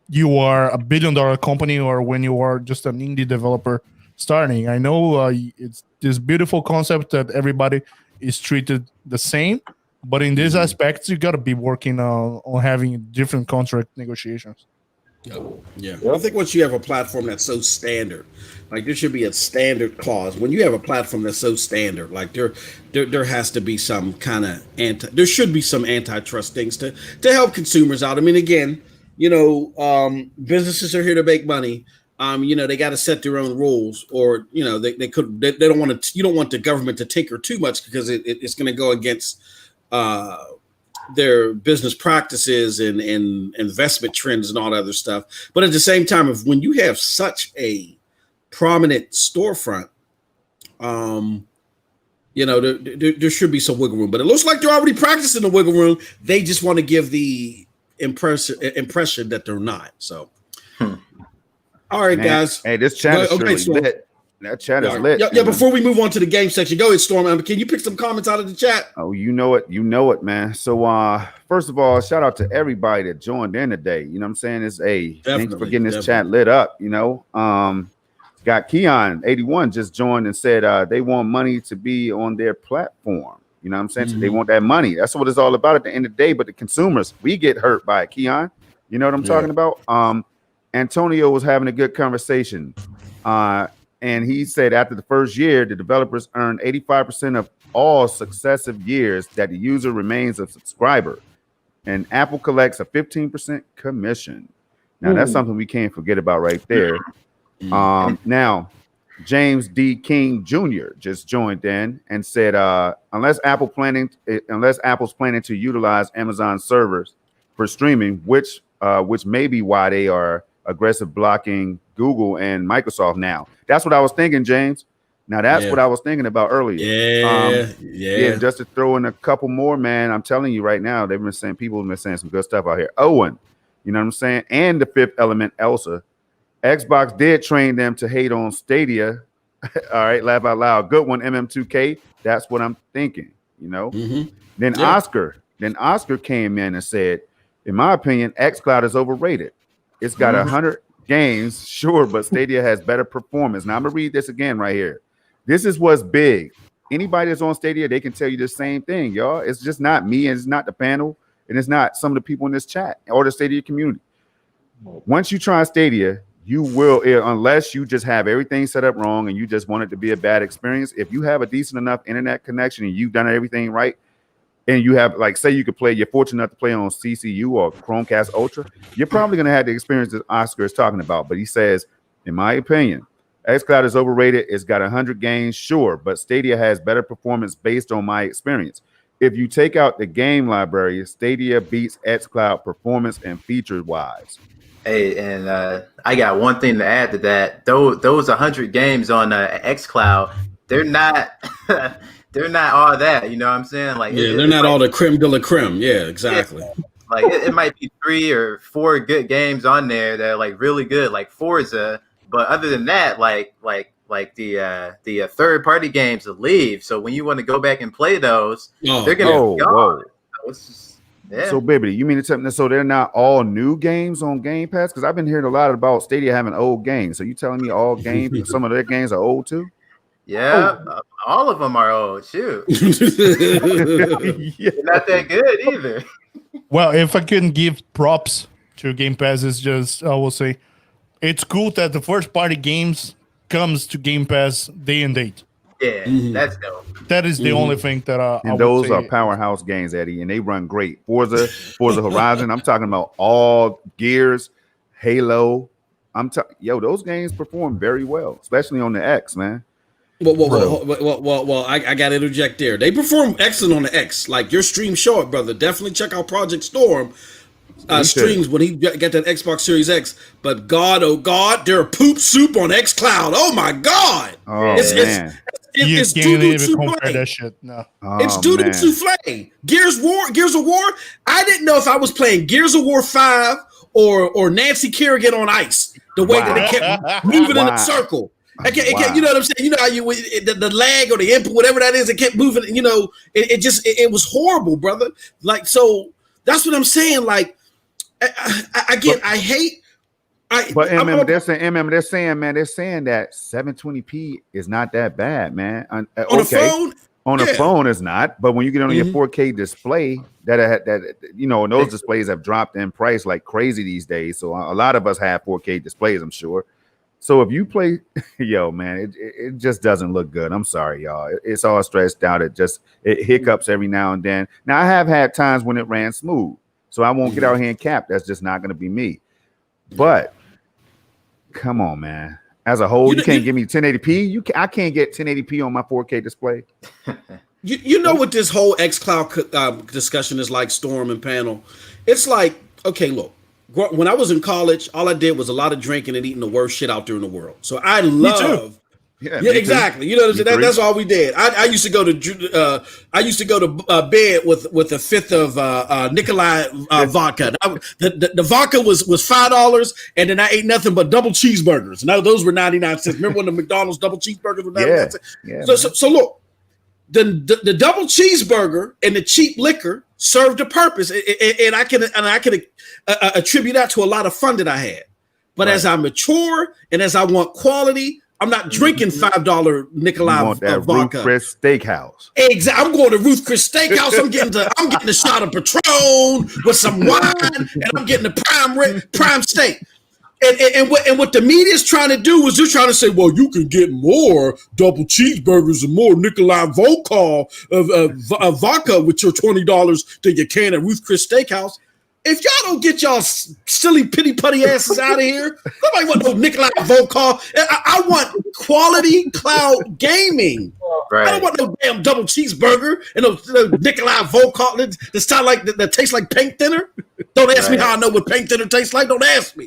you are a $1 billion company or when you are just an indie developer starting. I know it's this beautiful concept that everybody is treated the same, but in these aspects, you got to be working on having different contract negotiations. Yeah. I think once you have a platform that's so standard, like there should be a standard clause. When you have a platform that's so standard, like there has to be some kind of there should be some antitrust things to help consumers out. I mean, again, businesses are here to make money. They got to set their own rules, or they don't want to. You don't want the government to tinker too much because it's going to go against their business practices and investment trends and all that other stuff. But at the same time, when you have such a prominent storefront, there should be some wiggle room. But it looks like they're already practicing the wiggle room. They just want to give the impression that they're not. So. All right, guys. Hey, this chat is really lit. That chat is lit. Yeah, before we move on to the game section, go ahead, Storm. Can you pick some comments out of the chat? Oh, you know it, man. So, first of all, shout out to everybody that joined in today. You know what I'm saying? Thanks for getting this chat lit up. Got Keon 81 just joined and said they want money to be on their platform. You know what I'm saying? So they want that money. That's what it's all about at the end of the day. But the consumers, we get hurt by it. Keon, you know what I'm talking about? Antonio was having a good conversation. And he said after the first year, the developers earn 85% of all successive years that the user remains a subscriber. And Apple collects a 15% commission. Now, that's something we can't forget about right there. Now, James D. King Jr. just joined in and said, unless Apple's planning to utilize Amazon servers for streaming, which may be why they are aggressive blocking Google and Microsoft now. That's what I was thinking, James. Now that's what I was thinking about earlier. Yeah. Just to throw in a couple more, man. I'm telling you right now, people have been saying some good stuff out here. Owen, you know what I'm saying? And the Fifth Element, Elsa. Xbox did train them to hate on Stadia. All right, laugh out loud. Good one, MM2K. That's what I'm thinking. Then Oscar came in and said, in my opinion, xCloud is overrated. It's got 100 games, sure, but Stadia has better performance. Now I'm gonna read this again right here. This is what's big. Anybody that's on Stadia, they can tell you the same thing, y'all. It's just not me, and it's not the panel, and it's not some of the people in this chat or the Stadia community. Once you try Stadia, you will, unless you just have everything set up wrong and you just want it to be a bad experience. If you have a decent enough internet connection and you've done everything right, and you have, like, say you could play, you're fortunate enough to play on CCU or Chromecast Ultra, you're probably going to have the experience that Oscar is talking about. But he says, in my opinion, xCloud is overrated. It's got 100 games, sure, but Stadia has better performance based on my experience. If you take out the game library, Stadia beats xCloud performance and feature-wise. Hey, and I got one thing to add to that. Those 100 games on xCloud, they're not they're not all that. You know what I'm saying? Like Yeah, they're not all the creme de la creme. Yeah, exactly. Like it might be 3 or 4 good games on there that are like really good, like Forza. But other than that, like the third party games will leave. So when you want to go back and play those, they're gonna be gone. So it's just, yeah. So, baby, you mean to tell me so they're not all new games on Game Pass? Because I've been hearing a lot about Stadia having old games. So you telling me all games, some of their games are old too? Yeah, all of them are old. Shoot, they're not that good either. Well, if I can give props to Game Pass, it's just I will say it's cool that the first party games comes to Game Pass day and date. Yeah, that's dope. That is the only thing that and those are powerhouse games, Eddie, and they run great. Forza Horizon. I'm talking about all Gears, Halo. Those games perform very well, especially on the X, man. Well, I got to interject there. They perform excellent on the X. Like your stream show it, brother. Definitely check out Project Storm streams when he got that Xbox Series X. But God, oh God, they're poop soup on xCloud. Oh my God. Oh, man. It's doo-doo souffle. That shit. No. It's doo-doo souffle. Gears of War. I didn't know if I was playing Gears of War 5 or Nancy Kerrigan on ice. The way that it kept moving in a circle. You know what I'm saying? You know how the lag or the input, whatever that is, it kept moving. You know, it was horrible, brother. Like, so that's what I'm saying. Like, I hate. But they're saying that 720p is not that bad, man. On a phone. On a phone is not, but when you get on your 4K display, that and those displays have dropped in price like crazy these days. So a lot of us have 4K displays, I'm sure. So if you play, man, it just doesn't look good. I'm sorry, y'all. It's all stressed out. It hiccups every now and then. Now I have had times when it ran smooth, so I won't get out here and cap. That's just not going to be me. But come on, man. As a whole, you can't give me 1080p. I can't get 1080p on my 4K display. You know what this whole xCloud discussion is like, Storm and panel. It's like, okay, look. When I was in college, all I did was a lot of drinking and eating the worst shit out there in the world. So I love, yeah, exactly. You know what I'm saying? That's all we did. I used to go to bed with a fifth of Nikolai vodka. The vodka was $5, and then I ate nothing but double cheeseburgers. Now those were 99 cents. Remember when the McDonald's double cheeseburgers were 99 cents? Yeah. So look, the double cheeseburger and the cheap liquor served a purpose, and I can attribute that to a lot of fun that I had. But as I mature and as I want quality, I'm not drinking $5 Nikolai vodka. Ruth Chris Steakhouse. Exactly. I'm going to Ruth Chris Steakhouse. I'm getting a shot of Patron with some wine, and I'm getting the prime steak. And what the media is trying to do is they're trying to say, well, you can get more double cheeseburgers and more Nikolai vodka with your $20 that you can at Ruth Chris Steakhouse. If y'all don't get y'all silly pity putty asses out of here, nobody want no Nikolai vodka. I want quality cloud gaming. Right. I don't want no damn double cheeseburger and no Nikolai vodka that tastes like paint thinner. Don't ask me how I know what paint thinner tastes like. Don't ask me.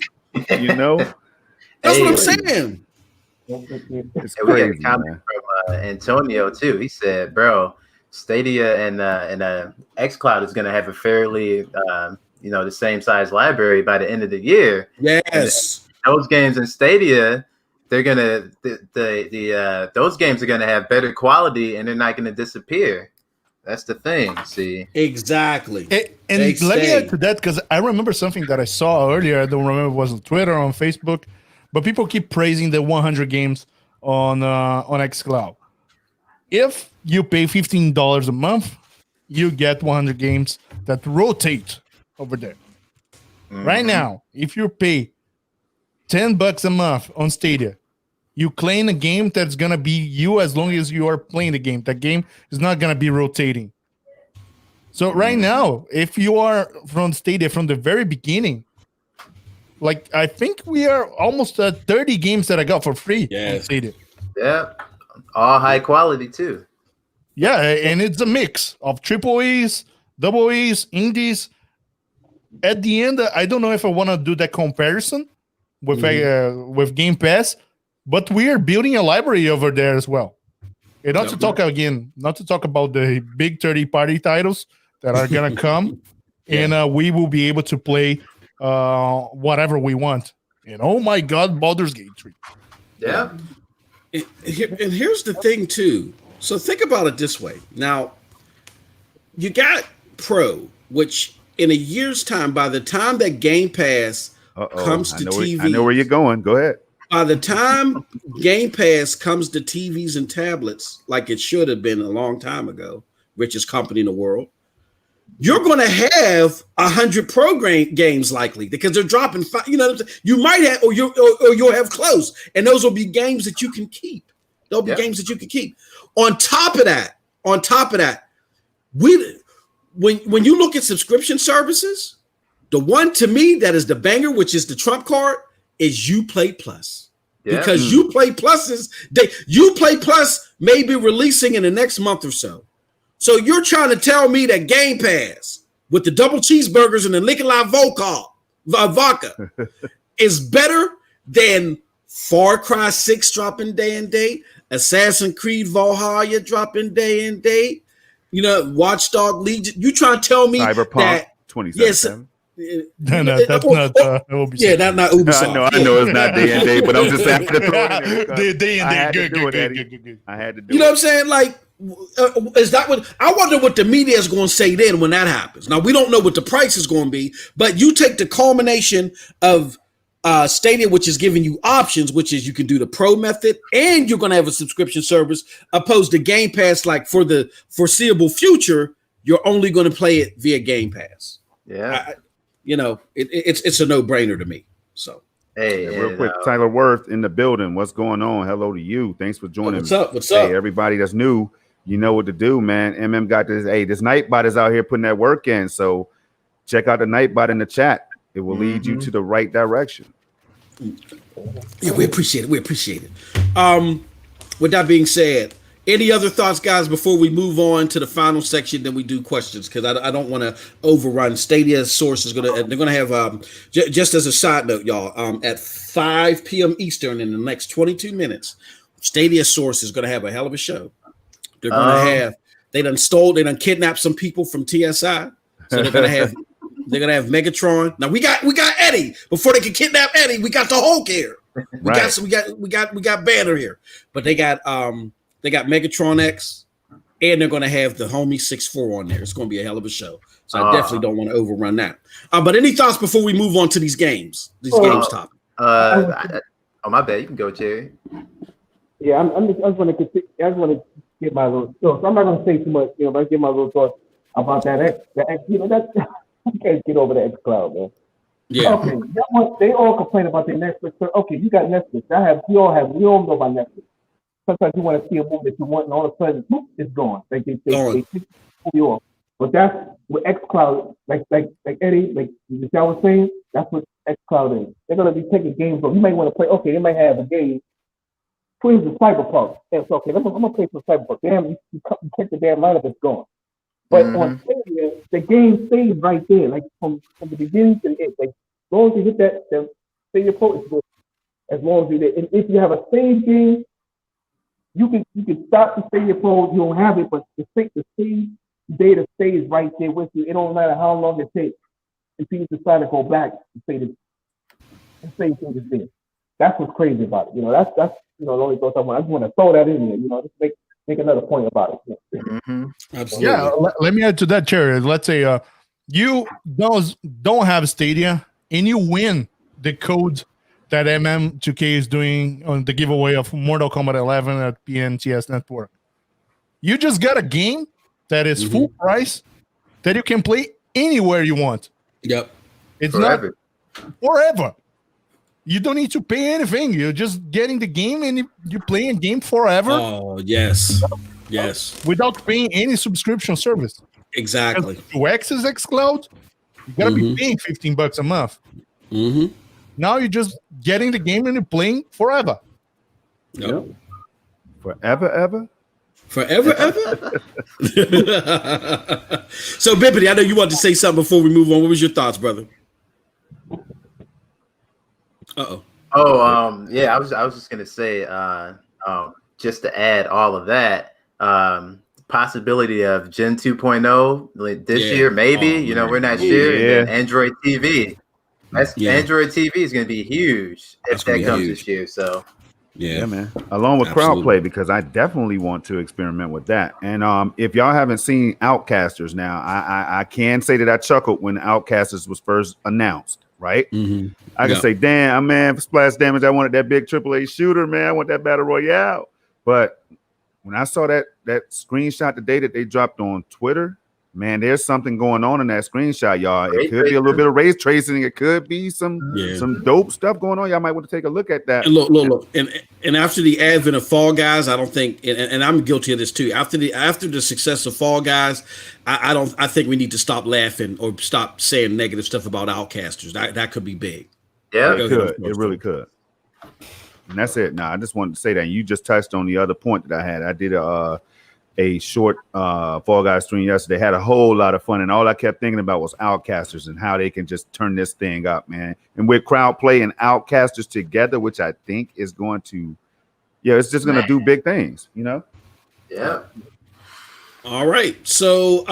You know, that's what I'm saying. It's crazy, we got a comment from Antonio too. He said, "Bro, Stadia and xCloud is going to have a fairly, the same size library by the end of the year. Yes, and those games in Stadia, they're gonna those games are gonna have better quality, and they're not going to disappear." That's the thing. See, exactly. And let me add to that, because I remember something that I saw earlier. I don't remember if it was on Twitter or on Facebook, but people keep praising the 100 games on xCloud. If you pay $15 a month, you get 100 games that rotate over there. Mm-hmm. Right now, if you pay $10 a month on Stadia, you claim a game that's going to be you as long as you are playing the game. That game is not going to be rotating. So right now, if you are from Stadia from the very beginning, like I think we are almost at 30 games that I got for free on Stadia. Yeah, all high quality too. Yeah, and it's a mix of triple E's, double E's, indies. at the end, I don't know if I want to do that comparison with Game Pass, but we are building a library over there as well. And not to talk about the big 30-party titles that are gonna come, and we will be able to play whatever we want. And oh my God, Baldur's Gate 3. Yeah. And here's the thing too. So think about it this way. Now, you got Pro, which in a year's time, by the time that Game Pass comes to TV, I know where you're going. Go ahead. By the time Game Pass comes to TVs and tablets, like it should have been a long time ago, richest company in the world, you're going to have 100 Pro games likely because they're dropping. You might have, or you'll have close, and those will be games that you can keep. They'll be games that you can keep. On top of that, when you look at subscription services, the one to me that is the banger, which is the trump card, is Uplay Plus. Because Uplay Plus may be releasing in the next month or so. So you're trying to tell me that Game Pass with the double cheeseburgers and the Nikolai vodka is better than Far Cry 6 dropping day and date, Assassin's Creed Valhalla dropping day and date, Watchdog Legion. You trying to tell me Cyberpunk that 2077? No, that's not Ubisoft. Yeah, not Ubisoft. I know it's not day and date, but I'm just saying to throw it in there. Day and day. Good. I had to do it. You know what I'm saying? Like, is that what I wonder what the media is going to say then when that happens? Now, we don't know what the price is going to be, but you take the culmination of Stadia, which is giving you options, which is you can do the Pro method and you're going to have a subscription service, opposed to Game Pass. Like for the foreseeable future, you're only going to play it via Game Pass. Yeah. It's a no-brainer to me. So, real quick, Tyler Worth in the building. What's going on? Hello to you. Thanks for joining. What's up? Hey, everybody that's new, you know what to do, man. MM got this. Hey, this Nightbot is out here putting that work in. So check out the Nightbot in the chat. It will lead you to the right direction. Yeah, we appreciate it. With that being said, any other thoughts, guys, before we move on to the final section? Then we do questions because I don't want to overrun. Stadia Source is they're gonna have just as a side note, y'all, at 5 p.m. Eastern in the next 22 minutes, Stadia Source is gonna have a hell of a show. They're gonna they done kidnapped some people from TSI, so they're gonna have Megatron. Now we got Eddie. Before they can kidnap Eddie, we got the Hulk here. We got Banner here, but they got Megatron X, and they're going to have the homie 6'4" on there. It's going to be a hell of a show. So I definitely don't want to overrun that. But any thoughts before we move on to these games? Games topic. My bad. You can go, Jerry. Yeah, I just want to get my little thoughts. So I'm not going to say too much. But I get my little thoughts about that X. I can't get over the xCloud, man. Yeah. Okay. They all complain about their Netflix. So, okay, you got Netflix. We all know about Netflix. Sometimes you want to see a movie that you want, and all of a sudden, whoop, it's gone. Like they take you off. But that's what xCloud, like Eddie, like Michelle was saying, that's what xCloud is. They're gonna be taking games. You might want to play. Okay, they might have a game. For instance, Cyberpunk. And it's okay. I'm gonna play some Cyberpunk. Damn, you check the damn lineup, it's gone. But on Stadia, the game stays right there, like from the beginning to the end. Like as long as you hit that Stadia Pro, it's good. As long as you did, and if you have a save game. You can stop the Stadia Pro. You don't have it, but the save data stays right there with you. It don't matter how long it takes until you decide to go back and say the same thing is there. That's what's crazy about it. That's the only thought I want. I just want to throw that in there. Just make another point about it. Absolutely. Yeah. Let me add to that, Cherry. Let's say you don't have Stadia and you win the code that MM2K is doing on the giveaway of Mortal Kombat 11 at PNTS Network. You just got a game that is full price that you can play anywhere you want. Yep. It's forever. Not forever. You don't need to pay anything. You're just getting the game and you play a game forever. Oh, yes. Yes. Without paying any subscription service. Exactly. To access xCloud, you got to be paying $15 a month. Mm-hmm. Now you're just getting the game and you're playing forever. Yep. Forever, ever? Forever, ever. So, Bippity, I know you wanted to say something before we move on. What was your thoughts, brother? Yeah, I was just gonna say, just to add all of that, possibility of Gen 2.0 like this year, maybe. We're not sure. And then Android TV. Android TV is gonna be huge if that comes this year. So yeah, man. Along with crowd play, because I definitely want to experiment with that. And if y'all haven't seen Outcasters now, I can say that I chuckled when Outcasters was first announced. Right? Mm-hmm. I can say, damn, man, for splash damage, I wanted that big AAA shooter, man. I want that battle royale. But when I saw that screenshot today that they dropped on Twitter, man, there's something going on in that screenshot, y'all. It could be a little bit of ray tracing. It could be some dope stuff going on. Y'all might want to take a look at that. And look. And after the advent of Fall Guys, I don't think, and I'm guilty of this too. After the success of Fall Guys, I think we need to stop laughing or stop saying negative stuff about Outcasters. That could be big. Yeah, it could. It really could. And that's it. Now, I just wanted to say that. And you just touched on the other point that I had. I did a short Fall Guys stream yesterday. Had a whole lot of fun, and all I kept thinking about was Outcasters and how they can just turn this thing up, man. And with crowd play and Outcasters together, which I think is going to, it's just going to do big things, Yeah. All right. So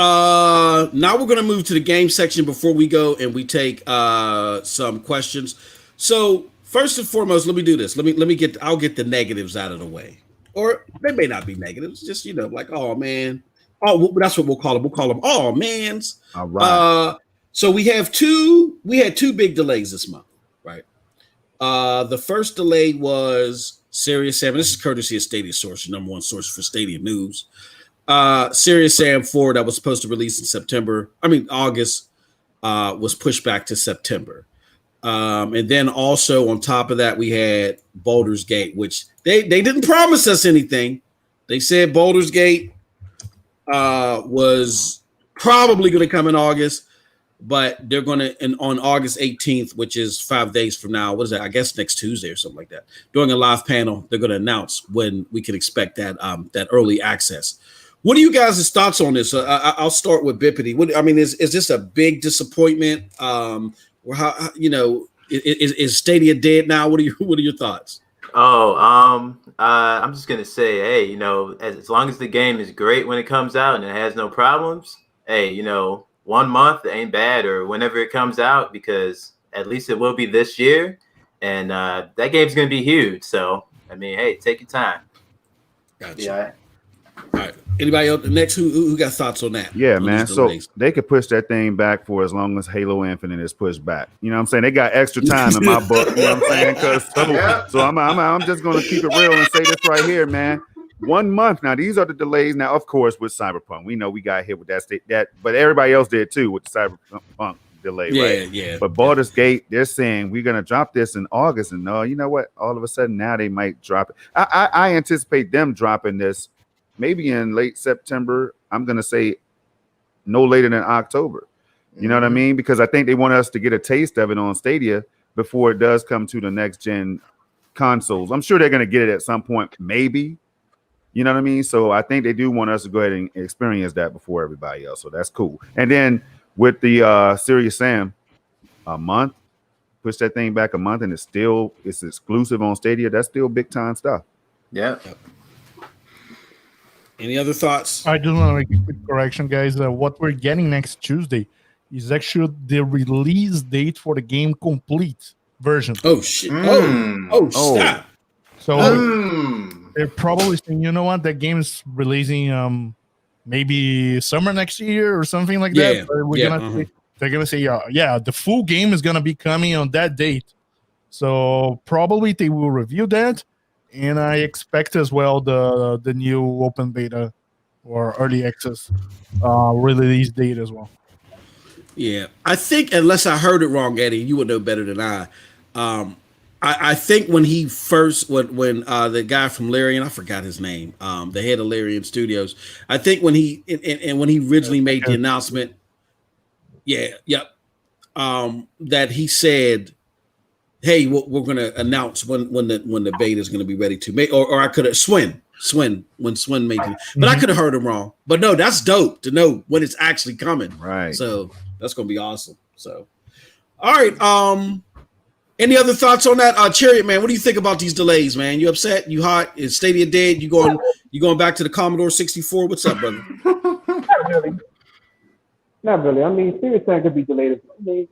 now we're going to move to the game section before we go and we take some questions. So first and foremost, let me do this. I'll get the negatives out of the way. Or they may not be negatives, just like, oh man, that's what we'll call them. We'll call them oh mans. All right. So we had two big delays this month, right? The first delay was Serious Sam. This is courtesy of Stadia Source, your number one source for Stadia news. Serious Sam 4 that was supposed to release in August, was pushed back to September. And then also on top of that, we had Baldur's Gate, which they didn't promise us anything. They said Baldur's Gate was probably going to come in August, but they're going to, on August 18th, which is 5 days from now, what is that? I guess next Tuesday or something like that. During a live panel, they're going to announce when we can expect that early access. What are you guys' thoughts on this? I'll start with Bippity. Is this a big disappointment? Or how is Stadia dead now? What are your thoughts? I'm just gonna say, hey, as long as the game is great when it comes out and it has no problems, hey, 1 month ain't bad, or whenever it comes out, because at least it will be this year, and that game's gonna be huge. So hey, take your time. Gotcha. Yeah. All right. Anybody else next who got thoughts on that? Yeah, man. So they could push that thing back for as long as Halo Infinite is pushed back. You know what I'm saying? They got extra time in my book. You know what I'm saying? So I'm just gonna keep it real and say this right here, man. 1 month. Now these are the delays. Now, of course, with Cyberpunk, we know we got hit with that, but everybody else did too with the Cyberpunk delay, right? Yeah. But Baldur's Gate, they're saying we're gonna drop this in August, and you know what? All of a sudden now they might drop it. I anticipate them dropping this maybe in late September. I'm going to say no later than October. You know what I mean? Because I think they want us to get a taste of it on Stadia before it does come to the next gen consoles. I'm sure they're going to get it at some point, maybe. You know what I mean? So I think they do want us to go ahead and experience that before everybody else. So that's cool. And then with the Serious Sam, a month, push that thing back a month, and it's exclusive on Stadia. That's still big time stuff. Yeah. Any other thoughts? I just want to make a quick correction, guys. What we're getting next Tuesday is actually the release date for the game complete version. Oh shit! Stop. So they're probably saying, you know what, that game is releasing maybe summer next year or something like that. But they're gonna say, the full game is gonna be coming on that date. So probably they will review that. And I expect as well the new open beta or early access release date as well. Yeah, I think, unless I heard it wrong, Eddie, you would know better than I. I think when he first, when the guy from Larian, I forgot his name, the head of Larian Studios, I think when he when he originally made the announcement, that he said hey, we're going to announce when the beta is going to be ready to, or I could have Swin when Swin made it, but I could have heard him wrong. But no, that's dope to know when it's actually coming. Right. So that's going to be awesome. So, all right. Any other thoughts on that? Chariot man, what do you think about these delays, man? You upset? You hot? Is Stadia dead? You going back to the Commodore 64? What's up, brother? Not really. I mean, Serious Sam could be delayed. I mean,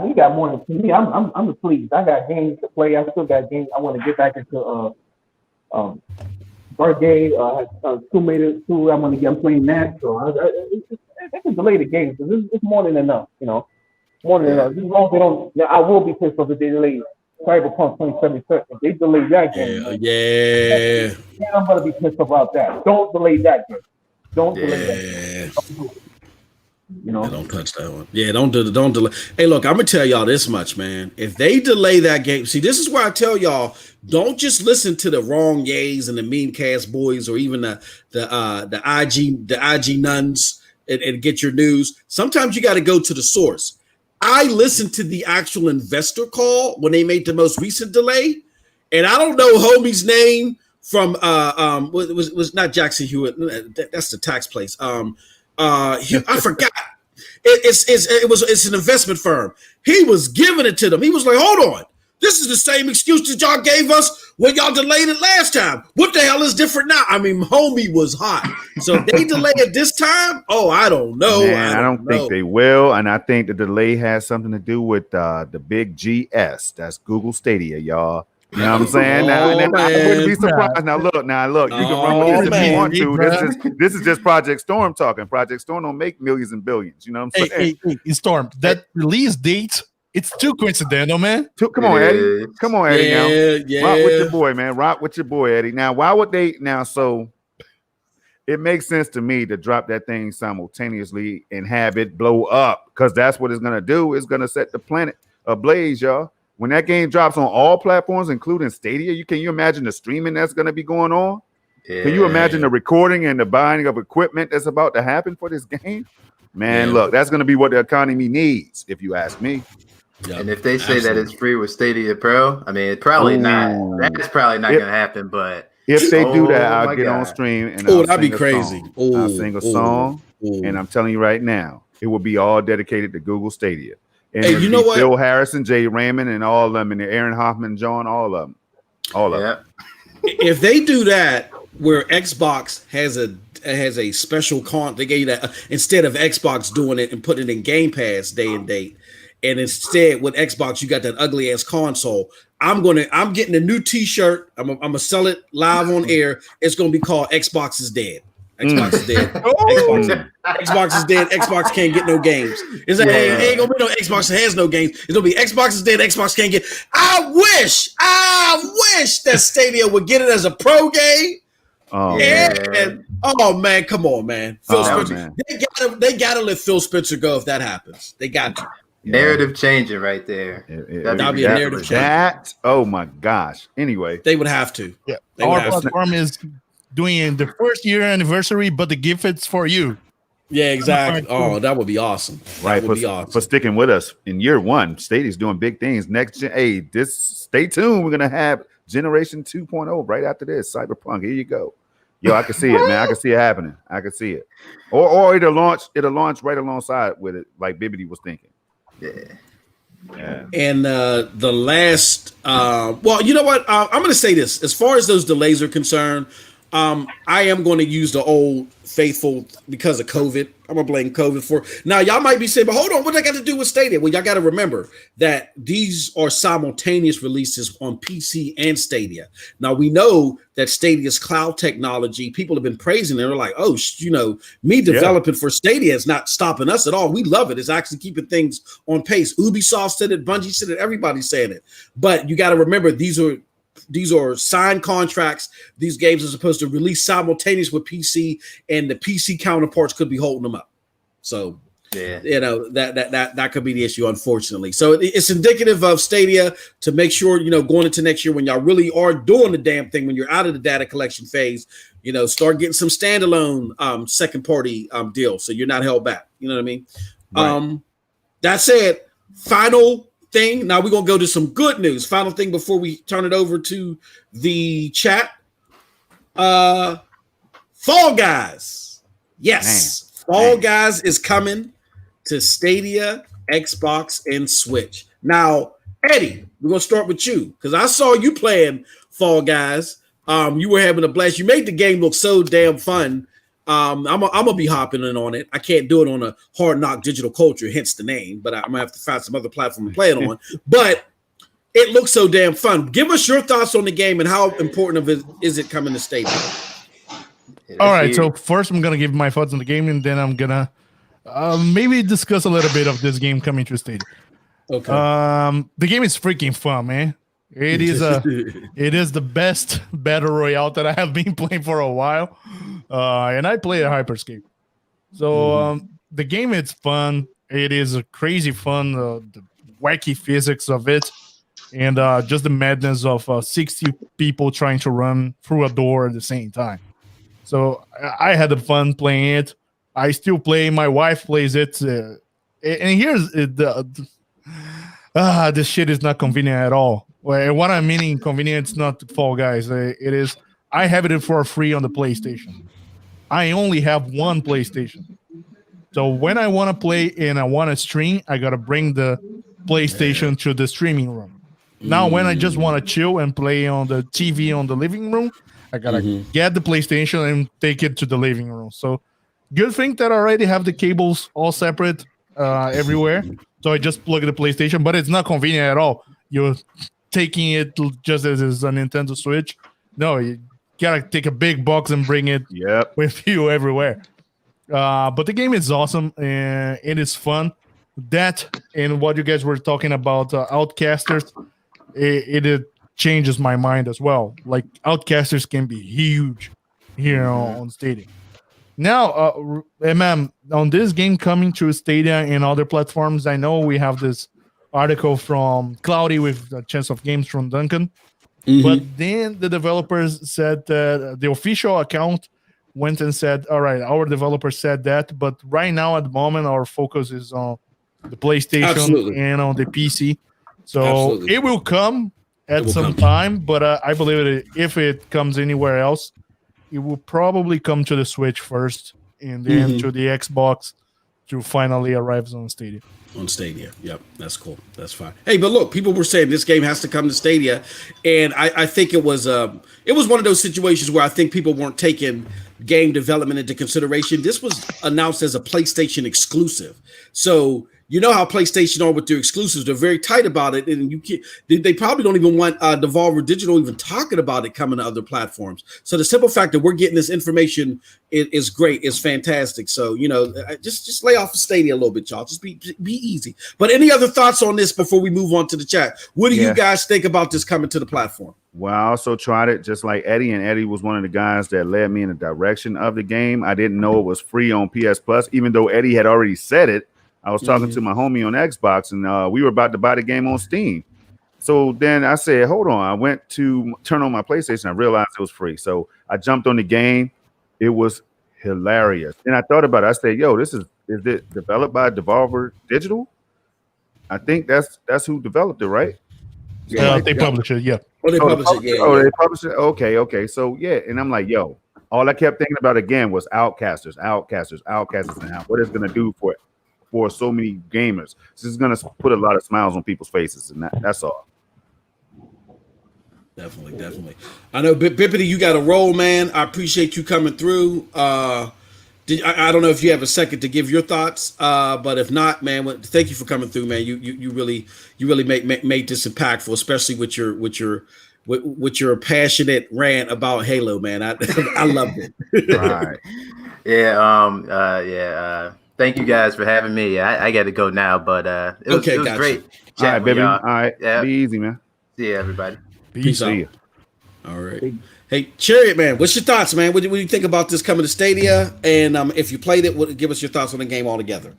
we got more than me. I'm pleased. I got games to play. I still got games. I want to get back into Bargade, two. I'm playing that. So they can delay the game because it's more than enough. You know, more than enough. As long as they don't. I will be pissed off if they delay Cyberpunk 2077. If they delay that game, yeah, I'm gonna be pissed about that. Don't delay that game. Don't delay that game. You know, don't touch that one. Yeah, don't delay. Hey, look, I'm gonna tell y'all this much, man. If they delay that game, see, this is where I tell y'all, don't just listen to the wrong yays and the mean cast boys, or even the IG nuns and get your news. Sometimes you got to go to the source. I listened to the actual investor call when they made the most recent delay, and I don't know homie's name from was not Jackson Hewitt. That's the tax place. I forgot. It's an investment firm. He was giving it to them. He was like, hold on. This is the same excuse that y'all gave us when y'all delayed it last time. What the hell is different now? I mean, homie was hot. So if they delay it this time, I don't know. Man, I don't think they will. And I think the delay has something to do with the big GS. That's Google Stadia, y'all. You know what I'm saying? I wouldn't be surprised. Now look, you can run with this if you want to. This is just Project Storm talking. Project Storm don't make millions and billions. You know what I'm saying? Hey, Storm, that release date, it's too coincidental, man. Come on, Eddie. Come on, Eddie. Now, rock with your boy, man. Rock with your boy, Eddie. Now, why would they now? So it makes sense to me to drop that thing simultaneously and have it blow up, because that's what it's gonna do. It's gonna set the planet ablaze, y'all. When that game drops on all platforms, including Stadia, can you imagine the streaming that's going to be going on? Yeah. Can you imagine the recording and the buying of equipment that's about to happen for this game? Man, look, that's going to be what the economy needs, if you ask me. Yep. And if they say that it's free with Stadia Pro, I mean, it's probably not. That's probably not going to happen. But if they do that, I'll get on stream and that'd be crazy. I'll sing a song, and I'm telling you right now, it will be all dedicated to Google Stadia. And hey, you know what? Bill Harrison, Jay Raymond, and all of them, and Aaron Hoffman, John, all of them. If they do that, where Xbox has a special they gave you that instead of Xbox doing it and putting it in Game Pass day and date, and instead with Xbox you got that ugly ass console. I'm getting a new T-shirt. I'm gonna sell it live on air. It's gonna be called Xbox is Dead. Xbox is dead. Xbox is dead. Xbox can't get no games. It's like, ain't gonna be no Xbox that has no games. It's gonna be Xbox is dead. Xbox can't get. I wish that Stadia would get it as a pro game. Man, come on, man. Phil Spencer. Man. They gotta let Phil Spencer go if that happens. They got to. Narrative changing right there. That'd be a narrative change. Oh my gosh. Anyway, they would have to. Yeah. Our platform is doing the first year anniversary, but the gift it's for you. Yeah, exactly. Oh, that would be awesome. Right, for sticking with us in year one. Stadia's doing big things. Next gen, stay tuned. We're gonna have Generation 2.0 right after this. Cyberpunk. Here you go. Yo, I can see it, man. I can see it happening. I can see it. Or it'll launch right alongside with it, like Bibbidi was thinking. Yeah. And the last, you know what? I'm going to say this. As far as those delays are concerned, I am going to use the old faithful because of COVID. I'm going to blame COVID for it. Now, y'all might be saying, but hold on, what I got to do with Stadia? Well, y'all got to remember that these are simultaneous releases on PC and Stadia. Now, we know that Stadia's cloud technology, people have been praising it. They're like, me developing for Stadia is not stopping us at all. We love it. It's actually keeping things on pace. Ubisoft said it, Bungie said it, everybody's saying it. But you got to remember, these are signed contracts. These games are supposed to release simultaneous with PC, and the PC counterparts could be holding them up. So, that could be the issue, unfortunately. So it's indicative of Stadia to make sure, going into next year when y'all really are doing the damn thing, when you're out of the data collection phase, start getting some standalone second party deals, so you're not held back. You know what I mean? Right. That said, final thing. Now we're gonna go to some good news. Final thing before we turn it over to the chat. Fall Guys. Yes, Fall Guys is coming to Stadia, Xbox, and Switch. Now, Eddie, we're gonna start with you because I saw you playing Fall Guys. You were having a blast. You made the game look so damn fun. I'm gonna be hopping in on it. I can't do it on a Hard Knock Digital Culture, hence the name. But I'm gonna have to find some other platform to play it on. But it looks so damn fun. Give us your thoughts on the game and how important is it coming to Stadia? All right, so first I'm gonna give my thoughts on the game, and then I'm gonna maybe discuss a little bit of this game coming to Stadia. Okay. The game is freaking fun, man. It is the best battle royale that I have been playing for a while, and I play a Hyperscape. So the game is fun. It is a crazy fun. The wacky physics of it, and just the madness of 60 people trying to run through a door at the same time. So I had fun playing it. I still play. My wife plays it, and here's this shit is not convenient at all. Well, what I mean inconvenient, it's not Fall Guys. It is. I have it for free on the PlayStation. I only have one PlayStation. So when I want to play and I want to stream, I gotta bring the PlayStation to the streaming room. Now, when I just want to chill and play on the TV on the living room, I gotta get the PlayStation and take it to the living room. So good thing that I already have the cables all separate everywhere. So I just plug the PlayStation, but it's not convenient at all. You're taking it just as a Nintendo Switch. No, you gotta take a big box and bring it with you everywhere. But the game is awesome and it is fun. That and what you guys were talking about, Outcasters, it changes my mind as well. Like Outcasters can be huge here on Stadia. Now, on this game coming to Stadia and other platforms, I know we have this article from Cloudy with a Chance of Games from Duncan. But then the developers said that the official account went and said, all right, our developer said that, but right now at the moment, our focus is on the PlayStation and on the PC. So it will come at some time, but I believe that if it comes anywhere else, it will probably come to the Switch first and then to the Xbox to finally arrive on Stadia. On Stadia. Yep. That's cool. That's fine. Hey, but look, people were saying this game has to come to Stadia. And I think it was one of those situations where I think people weren't taking game development into consideration. This was announced as a PlayStation exclusive. So you know how PlayStation are with their exclusives. They're very tight about it. And they probably don't even want Devolver Digital even talking about it coming to other platforms. So the simple fact that we're getting this information is great. It's fantastic. So, just lay off the Stadia a little bit, y'all. Just be easy. But any other thoughts on this before we move on to the chat? What do you guys think about this coming to the platform? Well, I also tried it just like Eddie, and Eddie was one of the guys that led me in the direction of the game. I didn't know it was free on PS Plus, even though Eddie had already said it. I was talking to my homie on Xbox, and we were about to buy the game on Steam. So then I said, hold on. I went to turn on my PlayStation. I realized it was free. So I jumped on the game. It was hilarious. And I thought about it. I said, yo, is it developed by Devolver Digital? I think that's who developed it, right? They publish it, yeah. Oh, they publish it, yeah. Oh, they publish it? Okay. So, yeah. And I'm like, yo, all I kept thinking about again was Outcasters, and how what it's going to do for so many gamers. This is going to put a lot of smiles on people's faces, and that's all. Definitely. I know, Bippity, you got a role, man. I appreciate you coming through. I don't know if you have a second to give your thoughts, but if not, man, thank you for coming through, man. You really made this impactful, especially with your passionate rant about Halo, man. I loved it. Right. Thank you guys for having me. I got to go now, but it was great. All right, baby. All right. Yeah. Be easy, man. See you, everybody. Peace out. All right. Hey, Chariot, man, what's your thoughts, man? What do you think about this coming to Stadia? And if you played it, give us your thoughts on the game altogether.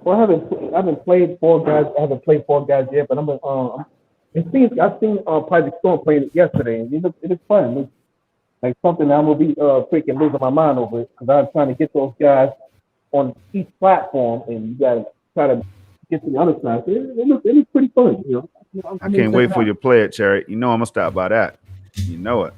Well, I haven't played Fall Guys. I haven't played Fall Guys yet, but I've seen Project Storm playing it yesterday, and it is fun. It's like something I'm gonna be freaking losing my mind over it because I'm trying to get those guys on each platform, and you gotta try to get to the other side. It looks pretty fun. You know, I can't wait for you to play it, Cherry. You know I'm gonna stop by that. You know it.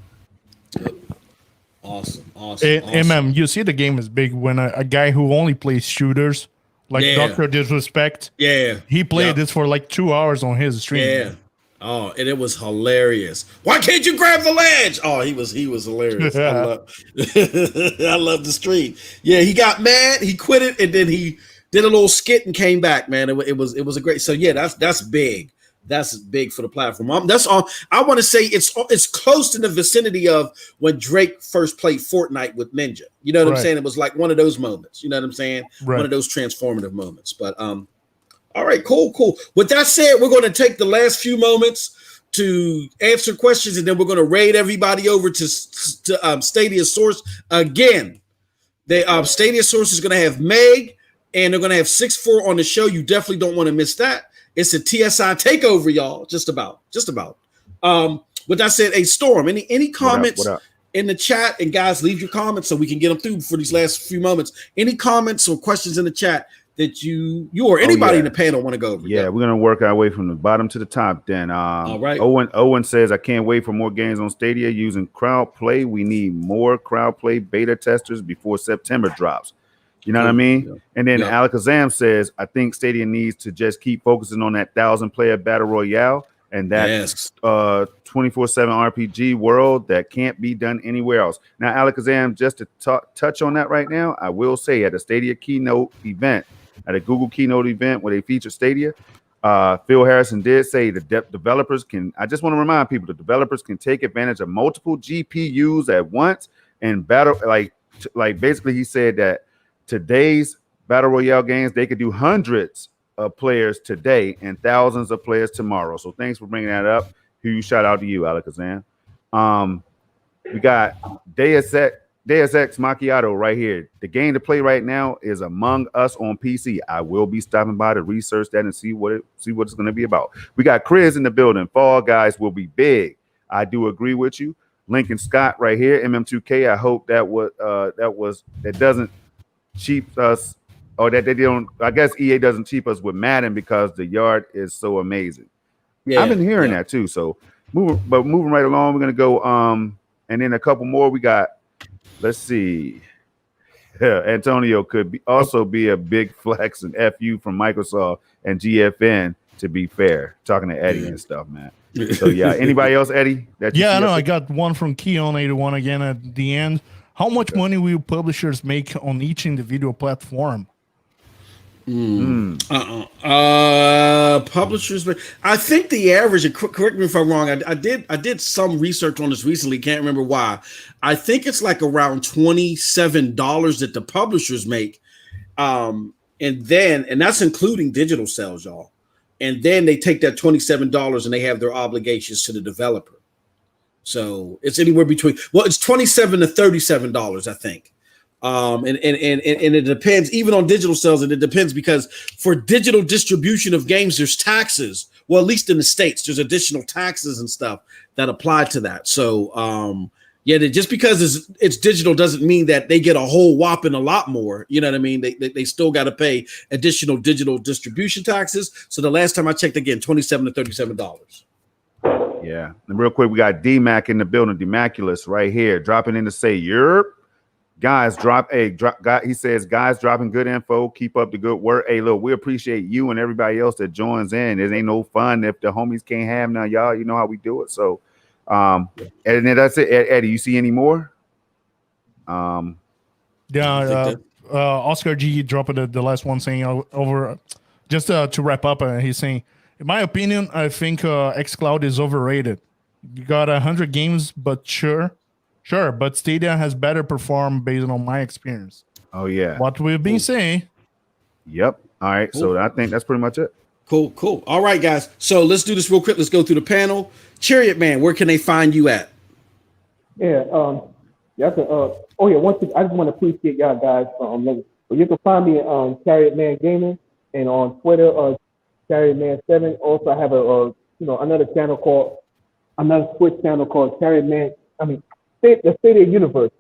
Awesome. MM, you see the game is big when a guy who only plays shooters, like Dr. Disrespect, he played this for like 2 hours on his stream. Yeah. Oh, and it was hilarious. Why can't you grab the ledge? Oh, he was hilarious. I love the stream. Yeah, he got mad, he quit it, and then he did a little skit and came back, man. It was a great. So yeah, that's big. That's big for the platform. That's all. I want to say it's close to the vicinity of when Drake first played Fortnite with Ninja. You know what I'm saying? It was like one of those moments. You know what I'm saying? One of those transformative moments. But all right, cool. With that said, we're going to take the last few moments to answer questions, and then we're going to raid everybody over to Stadia Source again. Stadia Source is going to have Meg, and they're going to have 6-4 on the show. You definitely don't want to miss that. It's a TSI takeover, y'all. Just about. With that said, Storm, any comments what up? In the chat? And guys, leave your comments so we can get them through for these last few moments. Any comments or questions in the chat that you or anybody in the panel want to go over? Yeah, we're gonna work our way from the bottom to the top. Then, all right. Owen says, "I can't wait for more games on Stadia using crowd play. We need more crowd play beta testers before September drops." You know what I mean? Yeah. And then Alakazam says, "I think Stadia needs to just keep focusing on that 1,000-player battle royale and that 24/7 RPG world that can't be done anywhere else." Now, Alakazam, just to touch on that right now, I will say at a Stadia keynote event, at a Google keynote event where they featured Stadia, Phil Harrison did say the developers can. I just want to remind people, the developers can take advantage of multiple GPUs at once and battle. Like basically, he said that today's battle royale games, they could do hundreds of players today and thousands of players tomorrow. So thanks for bringing that up. Huge shout out to you, Alakazam. We got Deus Ex Macchiato right here. The game to play right now is Among Us on PC. I will be stopping by to research that and see what it's going to be about. We got Chris in the building. Fall Guys will be big. I do agree with you. Lincoln Scott right here. MM2K. I hope that doesn't cheap us, or that they don't. I guess EA doesn't cheap us with Madden because the yard is so amazing. Yeah, I've been hearing that too. So moving right along, we're gonna go. And then a couple more. We got. Let's see. Antonio could also be a big flex and FU from Microsoft and GFN. To be fair, talking to Eddie and stuff, man. So yeah, anybody else, Eddie? I got one from Keon81 again at the end. How much money will publishers make on each individual platform? Publishers, I think the average. Correct me if I'm wrong. I did some research on this recently. Can't remember why. I think it's like around $27 that the publishers make, and that's including digital sales, y'all. And then they take that $27 and they have their obligations to the developer. So it's anywhere between, it's $27 to $37, I think. And it depends even on digital sales, and it depends because for digital distribution of games, there's taxes. Well, at least in the States, there's additional taxes and stuff that apply to that. So just because it's digital doesn't mean that they get a whole whopping a lot more. You know what I mean? They still got to pay additional digital distribution taxes. So the last time I checked, again, $27 to $37. Yeah, and real quick, we got DMAC in the building. Demaculus right here, dropping in to say, "Yerp, guys, he says, "Guys, dropping good info. Keep up the good work. Hey, look, we appreciate you and everybody else that joins in. It ain't no fun if the homies can't have none, y'all. You know how we do it. So, and then that's it. Eddie, you see any more? Oscar G dropped the last one saying over just to wrap up. He's saying, in my opinion, I think xCloud is overrated. You got 100 games, but sure, but Stadia has better performed based on my experience. Oh yeah, what we've been saying. Yep. All right. Cool. So I think that's pretty much it. Cool. All right, guys. So let's do this real quick. Let's go through the panel. Chariot Man, where can they find you at? Yeah. One thing, I just want to appreciate y'all guys. You can find me on Chariot Man Gaming and on Twitter, Chariot Man 7. Also, I have another Twitch channel called Chariot Man. The Stadia Universe.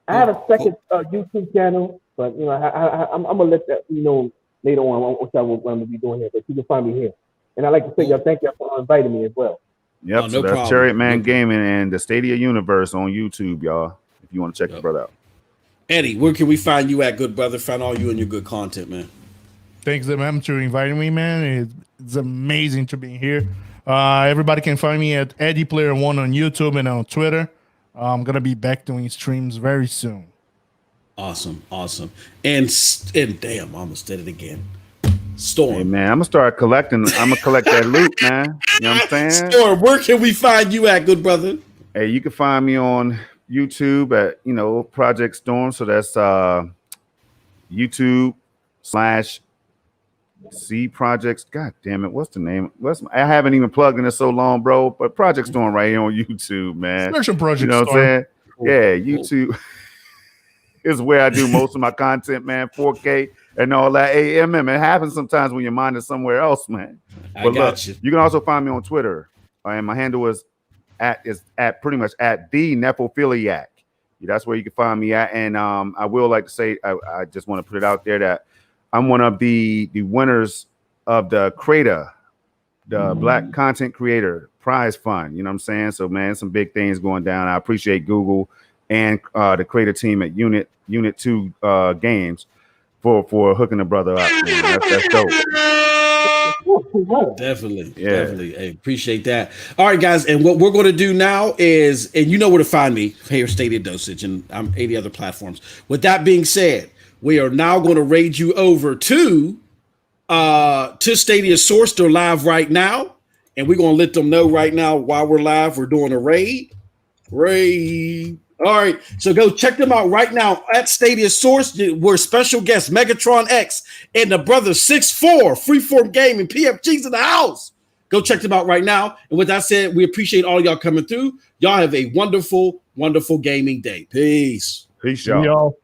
I have a second YouTube channel, but I'm gonna let that later on, which I will going to be doing here. But you can find me here. And I'd like to say, y'all, thank y'all for inviting me as well. Yep, Oh, so no that's problem. Chariot Man Gaming and the Stadia Universe on YouTube, y'all. If you want to check the brother out. Eddie, where can we find you at, good brother? Find all you and your good content, man. Thanks, man, for inviting me, man. It's amazing to be here. Everybody can find me at Eddie Player One on YouTube and on Twitter. I'm gonna be back doing streams very soon. Awesome. And damn, I almost did it again. Storm. Hey, man, I'm gonna start collecting. I'm gonna collect that loot, man. You know what I'm saying? Storm, where can we find you at, good brother? Hey, you can find me on YouTube at Projekt Storm. So that's YouTube/C Projects. God damn it, what's the name? I haven't even plugged in it so long, bro. But Projekt Storm right here on YouTube, man. Search on Projekt You know what I'm saying? Yeah, YouTube is where I do most of my content, man. 4K and all that. It happens sometimes when your mind is somewhere else, man. But look, you can also find me on Twitter, and my handle is pretty much at the Nephophiliac. That's where you can find me at. And I will like to say, I just want to put it out there that I'm one of the winners of the Creator, the Black Content Creator Prize Fund. You know what I'm saying? So, man, some big things going down. I appreciate Google and the Creator team at Unit 2 Games for hooking the brother up. Man. That's dope. Definitely. Hey, appreciate that. All right, guys, and what we're going to do now is, and you know where to find me here, Stadia Dosage, and I'm 80 other platforms. With that being said, we are now going to raid you over to Stadia Source. They're live right now, and we're going to let them know right now while we're live, we're doing a raid. All right, so go check them out right now at Stadia Source. We're special guests Megatron X and the brother 6'4" Freeform Gaming, PFG's in the house. Go check them out right now. And with that said, we appreciate all y'all coming through. Y'all have a wonderful, wonderful gaming day. Peace. Peace, y'all.